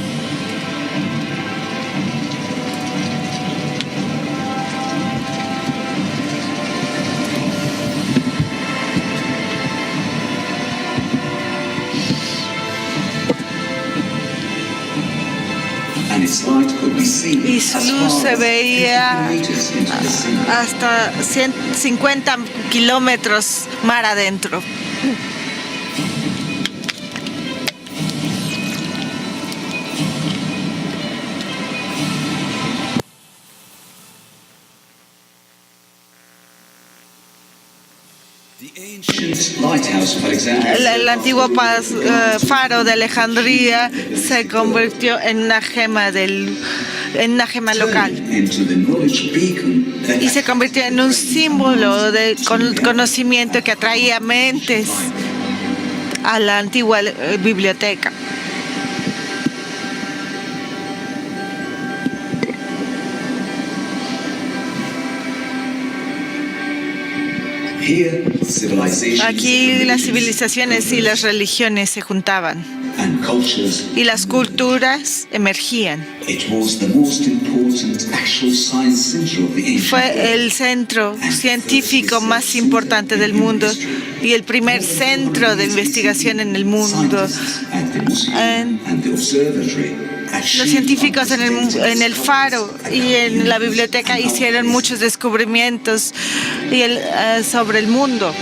Y su luz se veía hasta 150 kilómetros mar adentro. El antiguo faro de Alejandría se convirtió en una gema local y se convirtió en un símbolo de conocimiento que atraía mentes a la antigua biblioteca. Aquí las civilizaciones y las religiones se juntaban y las culturas emergían. Fue el centro científico más importante del mundo y el primer centro de investigación en el mundo. Los científicos en el faro y en la biblioteca hicieron muchos descubrimientos sobre el mundo.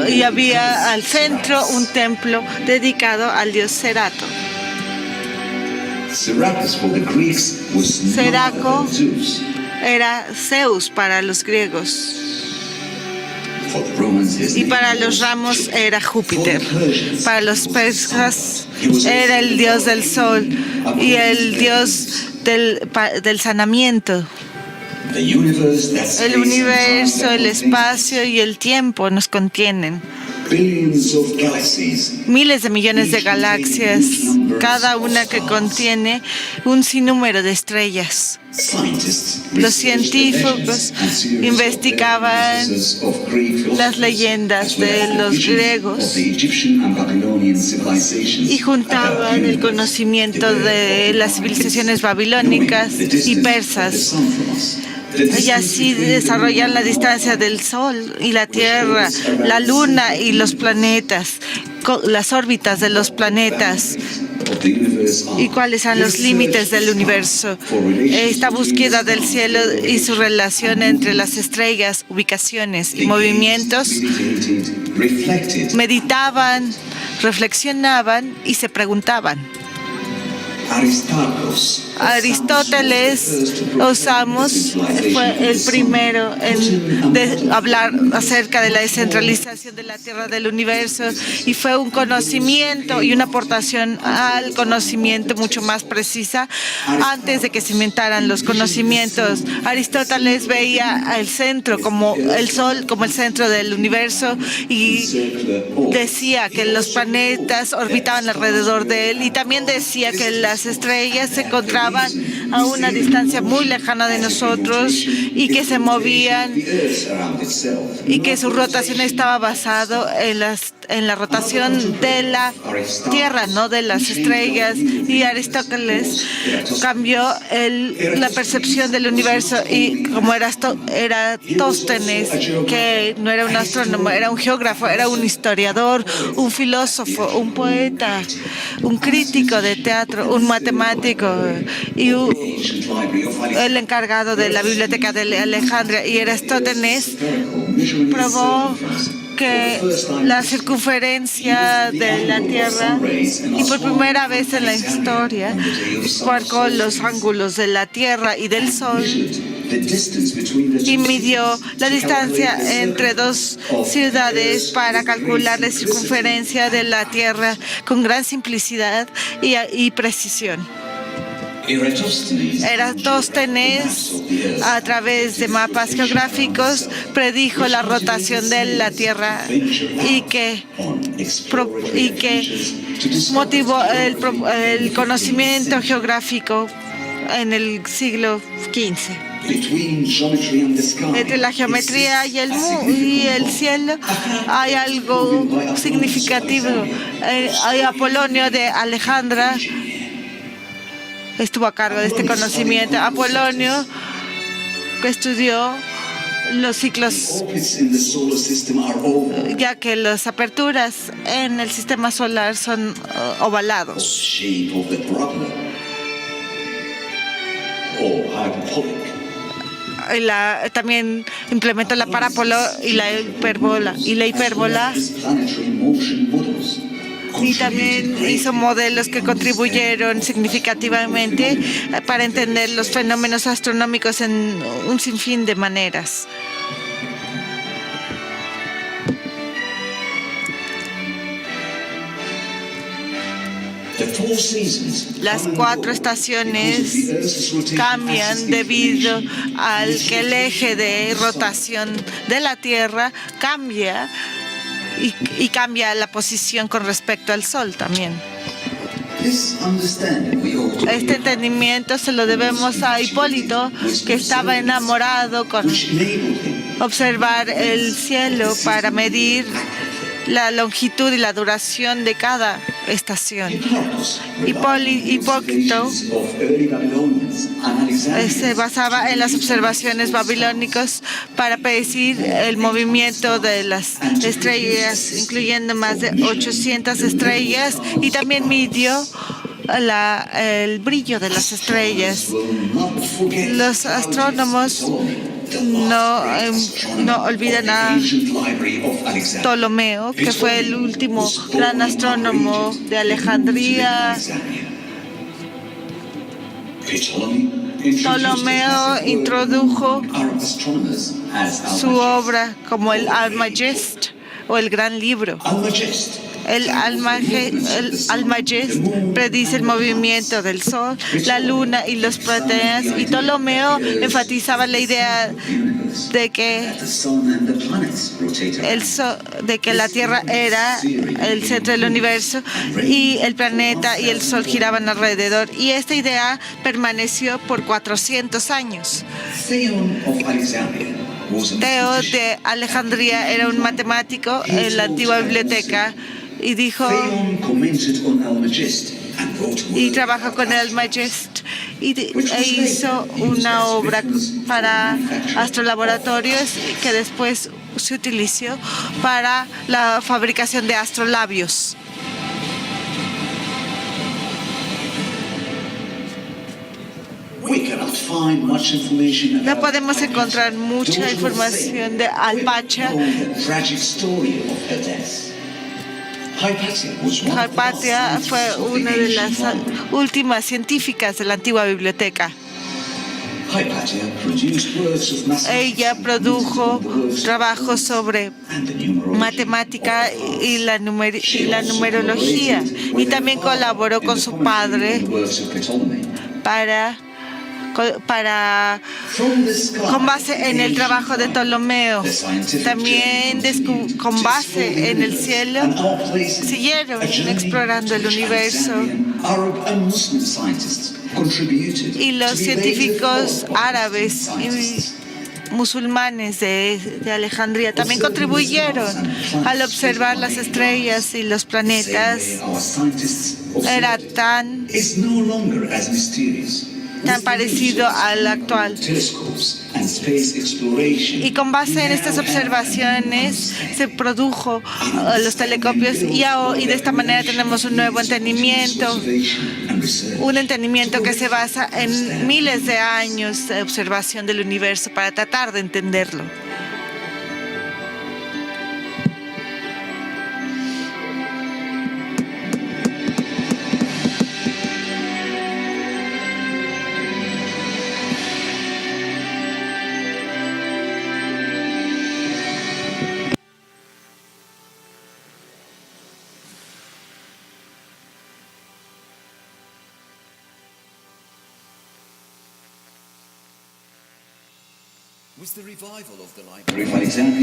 Y había al centro un templo dedicado al dios Cerato. Ceraco era Zeus para los griegos y para los ramos era Júpiter. Para los persas era el dios del sol y el dios del sanamiento. El universo, el espacio y el tiempo nos contienen. Miles de millones de galaxias, cada una que contiene un sinnúmero de estrellas. Los científicos investigaban las leyendas de los griegos y juntaban el conocimiento de las civilizaciones babilónicas y persas. Y así desarrollan la distancia del Sol y la Tierra, la Luna y los planetas, las órbitas de los planetas y cuáles son los límites del universo. Esta búsqueda del cielo y su relación entre las estrellas, ubicaciones y movimientos, meditaban, reflexionaban y se preguntaban. Aristóteles fue el primero en hablar acerca de la descentralización de la Tierra del universo y fue un conocimiento y una aportación al conocimiento mucho más precisa antes de que se inventaran los conocimientos. Aristóteles veía el centro como el Sol, como el centro del universo y decía que los planetas orbitaban alrededor de él y también decía que las estrellas se encontraban a una distancia muy lejana de nosotros y que se movían y que su rotación estaba basada en las en la rotación de la Tierra, no de las estrellas, y Aristóteles cambió la percepción del universo, y como era Eratosthenes, que no era un astrónomo, era un geógrafo, era un historiador, un filósofo, un poeta, un crítico de teatro, un matemático y el encargado de la biblioteca de Alejandría, y Aristótenes probó que la circunferencia de la Tierra, y por primera vez en la historia, marcó los ángulos de la Tierra y del Sol y midió la distancia entre dos ciudades para calcular la circunferencia de la Tierra con gran simplicidad y precisión. Eratosthenes, a través de mapas geográficos, predijo la rotación de la Tierra y que motivó el conocimiento geográfico en el siglo XV. Entre la geometría y el cielo hay algo significativo. Apolonio de Alejandra estuvo a cargo de este conocimiento. Apolonio, que estudió los ciclos, ya que las aperturas en el sistema solar son ovalados. También implementó la parábola y la hipérbola. Y también hizo modelos que contribuyeron significativamente para entender los fenómenos astronómicos en un sinfín de maneras. Las 4 estaciones cambian debido al que el eje de rotación de la Tierra cambia y cambia la posición con respecto al Sol también. Este entendimiento se lo debemos a Hipólito, que estaba enamorado con observar el cielo para medir la longitud y la duración de cada estación. Hipólito se basaba en las observaciones babilónicas para predecir el movimiento de las estrellas, incluyendo más de 800 estrellas, y también midió el brillo de las estrellas. Los astrónomos no olvidan a Ptolomeo, que fue el último gran astrónomo de Alejandría. Ptolomeo introdujo su obra como el Almagest, o el Gran Libro. El Almagest predice el movimiento del Sol, la Luna y los planetas, y Ptolomeo enfatizaba la idea de que la Tierra era el centro del universo y el planeta y el Sol giraban alrededor, y esta idea permaneció por 400 años. Teo de Alejandría era un matemático en la antigua biblioteca y trabajó con el Almagest e hizo una obra para astrolaboratorios que después se utilizó para la fabricación de astrolabios. No podemos encontrar mucha información de Hypatia. Hypatia fue una de las últimas científicas de la antigua biblioteca. Ella produjo trabajos sobre matemática y la numerología, y también colaboró con su padre con base en el trabajo de Ptolomeo. También con base en el cielo siguieron explorando el universo, y los científicos árabes y musulmanes de Alejandría también contribuyeron al observar las estrellas y los planetas. Era tan parecido al actual. Y con base en estas observaciones se produjo los telescopios y de esta manera tenemos un nuevo entendimiento, que se basa en miles de años de observación del universo para tratar de entenderlo.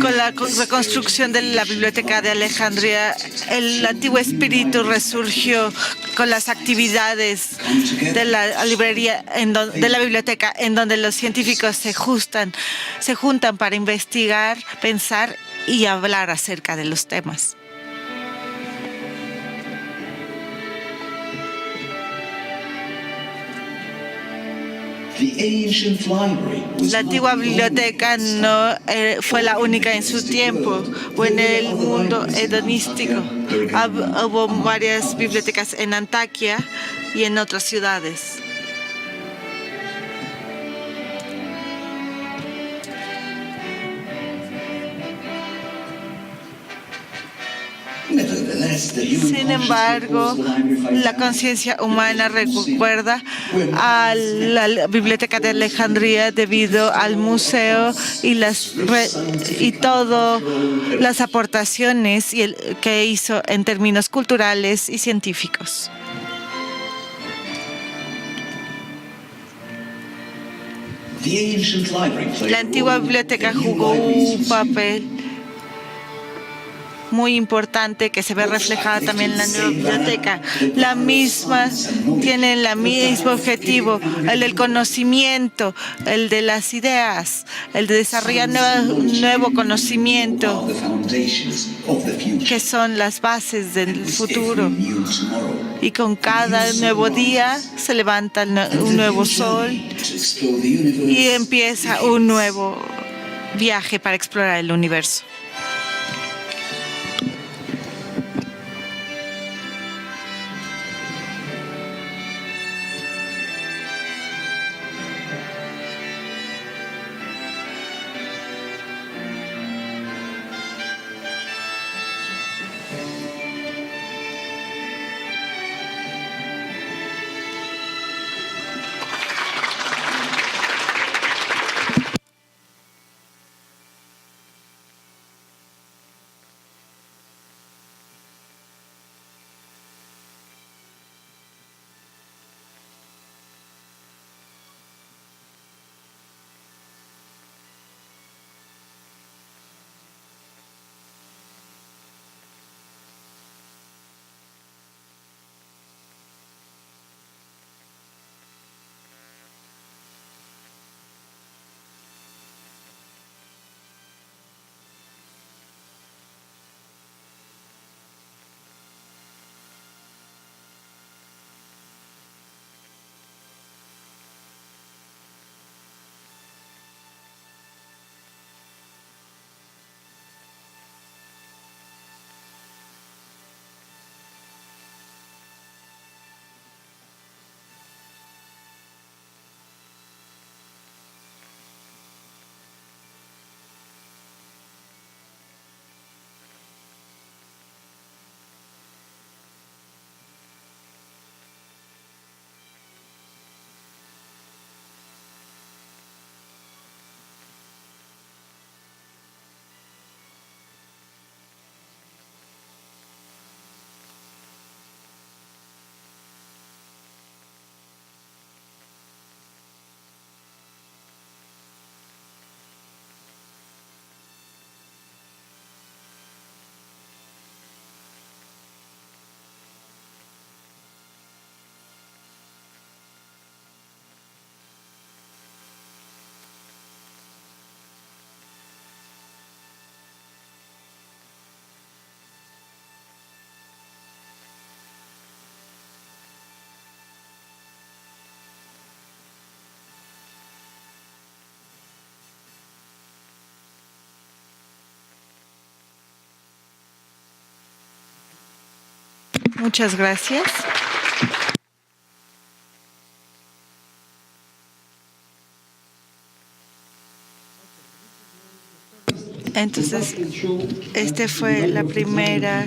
Con la reconstrucción de la Biblioteca de Alejandría, el antiguo espíritu resurgió con las actividades de la librería, de la biblioteca, en donde los científicos se juntan para investigar, pensar y hablar acerca de los temas. La antigua biblioteca no fue la única en su tiempo o en el mundo hedonístico. Hubo varias bibliotecas en Antaquia y en otras ciudades. Sin embargo, la conciencia humana recuerda a la Biblioteca de Alejandría debido al museo y todas las aportaciones que hizo en términos culturales y científicos. La antigua biblioteca jugó un papel muy importante que se ve reflejada también en la nueva biblioteca. La misma tiene el mismo objetivo, el del conocimiento, el de las ideas, el de desarrollar un nuevo conocimiento, que son las bases del futuro. Y con cada nuevo día se levanta un nuevo sol y empieza un nuevo viaje para explorar el universo. Muchas gracias. Entonces, esta fue la primera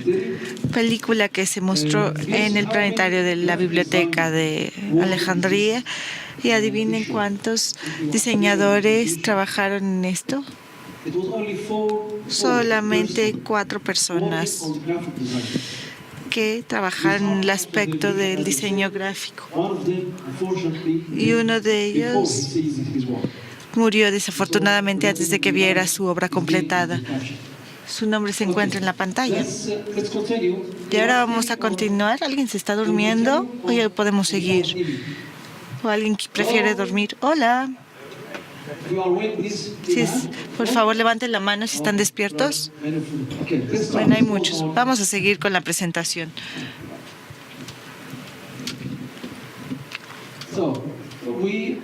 película que se mostró en el planetario de la Biblioteca de Alejandría. Y adivinen cuántos diseñadores trabajaron en esto. Solamente 4 personas que trabajaron en el aspecto del diseño gráfico. Y uno de ellos murió desafortunadamente antes de que viera su obra completada. Su nombre se encuentra en la pantalla. Y ahora vamos a continuar. ¿Alguien se está durmiendo? ¿O ya podemos seguir? ¿O alguien que prefiere dormir? Hola. Por favor, levanten la mano si están despiertos. Bueno, hay muchos. Vamos a seguir con la presentación.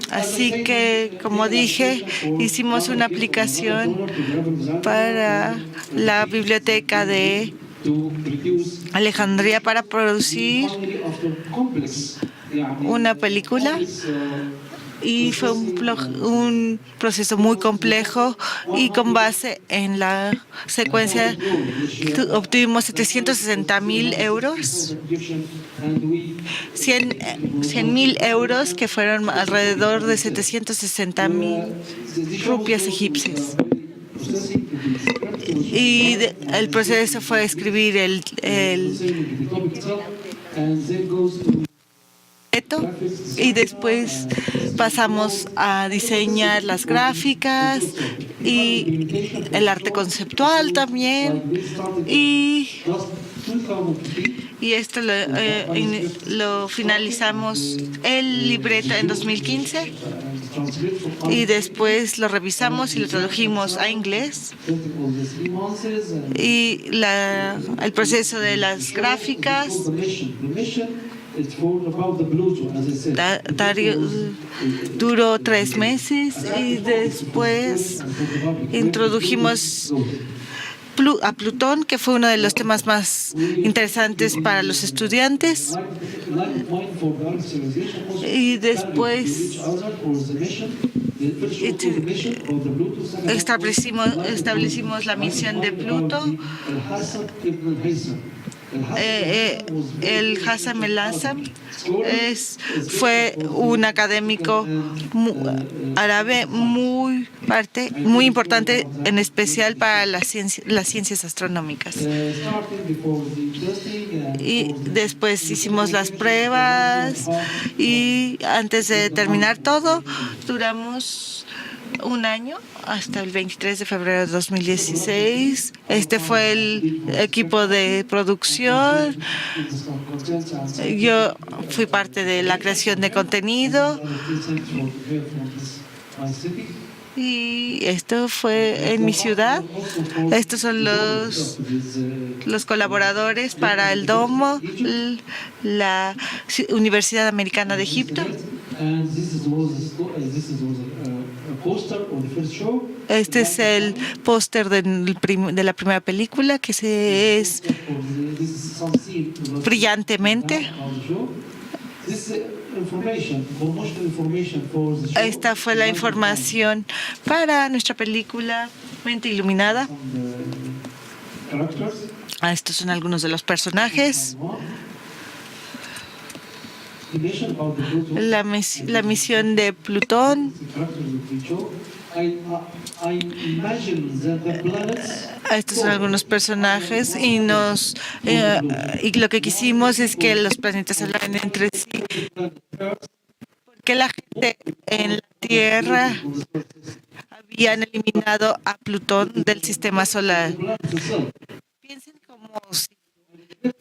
Así que, como dije, hicimos una aplicación para la biblioteca de Alejandría para producir una película. Y fue un proceso muy complejo y con base en la secuencia obtuvimos 760.000 euros, 100.000 euros que fueron alrededor de 760.000 rupias egipcias. Y el proceso fue escribir el y después pasamos a diseñar las gráficas y el arte conceptual también. Y esto lo finalizamos el libreto en 2015 y después lo revisamos y lo tradujimos a inglés. Y el proceso de las gráficas duró 3 meses y después introdujimos a Plutón, que fue uno de los temas más interesantes para los estudiantes. Y después establecimos la misión de Pluto. El Hassam el-Assam fue un académico árabe muy importante, en especial para las ciencias astronómicas. Y después hicimos las pruebas y antes de terminar todo, duramos un año hasta el 23 de febrero de 2016. Este fue el equipo de producción. Yo fui parte de la creación de contenido. Y esto fue en mi ciudad. Estos son los colaboradores para el Domo, la Universidad Americana de Egipto. Este es el póster de la primera película, que es brillantemente. Esta fue la información para nuestra película Mente Iluminada. Estos son algunos de los personajes. La misión de Plutón. Estos son algunos personajes y lo que quisimos es que los planetas hablaran entre sí, porque la gente en la Tierra habían eliminado a Plutón del sistema solar. Piensen como si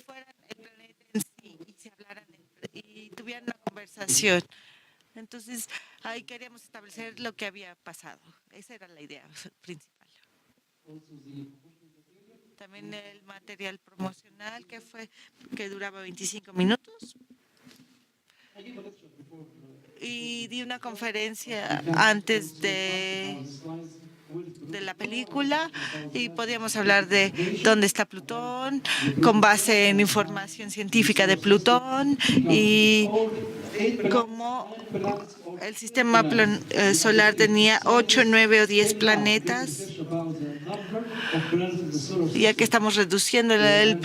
fueran el planeta en sí y se hablaran y tuvieran una conversación. Entonces, ahí queríamos establecer lo que había pasado. Esa era la idea principal. También el material promocional que duraba 25 minutos. Y di una conferencia antes de de la película y podíamos hablar de dónde está Plutón con base en información científica de Plutón y cómo el sistema solar tenía 8, 9 o 10 planetas, ya que estamos reduciendo el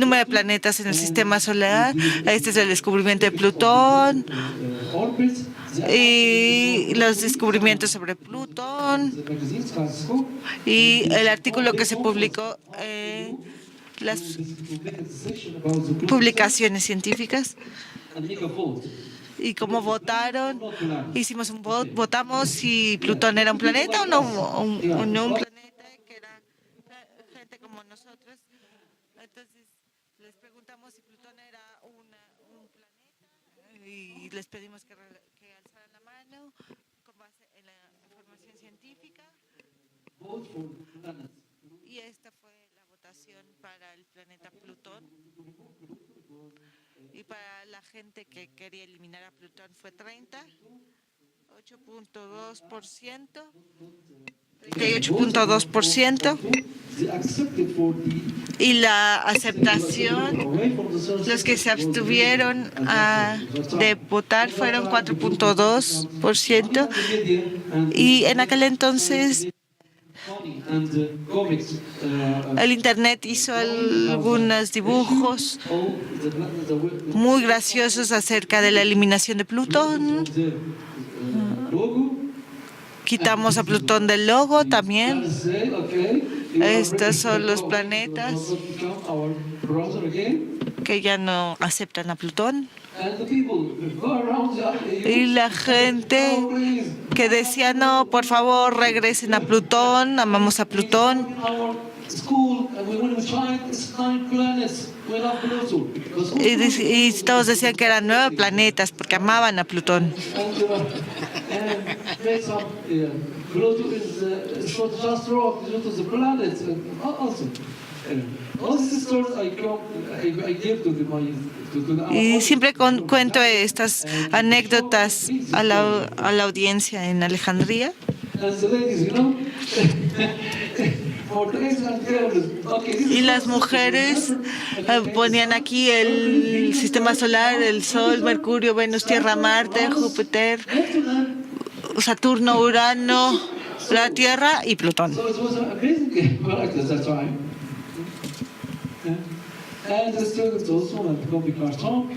número de planetas en el sistema solar. Este es el descubrimiento de Plutón y los descubrimientos sobre Plutón y el artículo que se publicó en las publicaciones científicas y cómo votaron. Hicimos un voto, votamos si Plutón era un planeta o no, o no un planeta, que era gente como nosotros. Entonces les preguntamos si Plutón era un planeta y les pedimos que alzaran la mano con base en la información científica. Y esta fue la votación para el planeta Plutón. Y para la gente que quería eliminar a Plutón fue 8.2%, 38.2%. Y la aceptación, los que se abstuvieron de votar fueron 4.2%. Y en aquel entonces el Internet hizo algunos dibujos muy graciosos acerca de la eliminación de Plutón. Quitamos a Plutón del logo también. Estos son los planetas que ya no aceptan a Plutón. Y la gente que decía, no, por favor, regresen a Plutón, amamos a Plutón. Y todos decían que eran 9 planetas porque amaban a Plutón. Y siempre cuento estas anécdotas a la audiencia en Alejandría. Y las mujeres ponían aquí el sistema solar, el Sol, Mercurio, Venus, Tierra, Marte, Júpiter, Saturno, Urano, la Tierra y Plutón.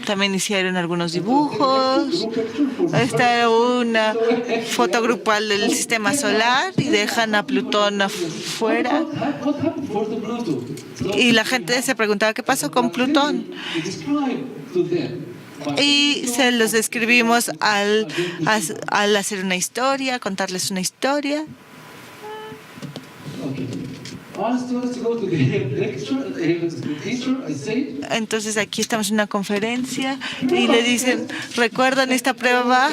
También hicieron algunos dibujos. Esta era una foto grupal del sistema solar y dejan a Plutón afuera. Y la gente se preguntaba qué pasó con Plutón. Y se los describimos al hacer una historia, contarles una historia. Entonces aquí estamos en una conferencia y le dicen, ¿recuerdan esta prueba?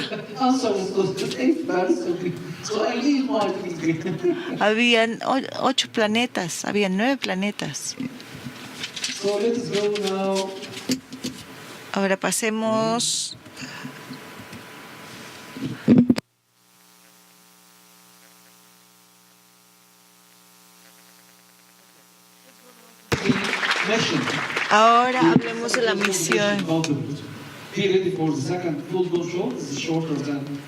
Habían 8 planetas, habían 9 planetas. Ahora pasemos. Ahora hablemos de la misión.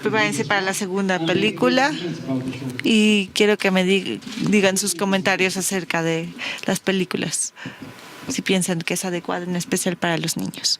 Prepárense para la segunda película y quiero que me digan sus comentarios acerca de las películas, si piensan que es adecuada, en especial para los niños.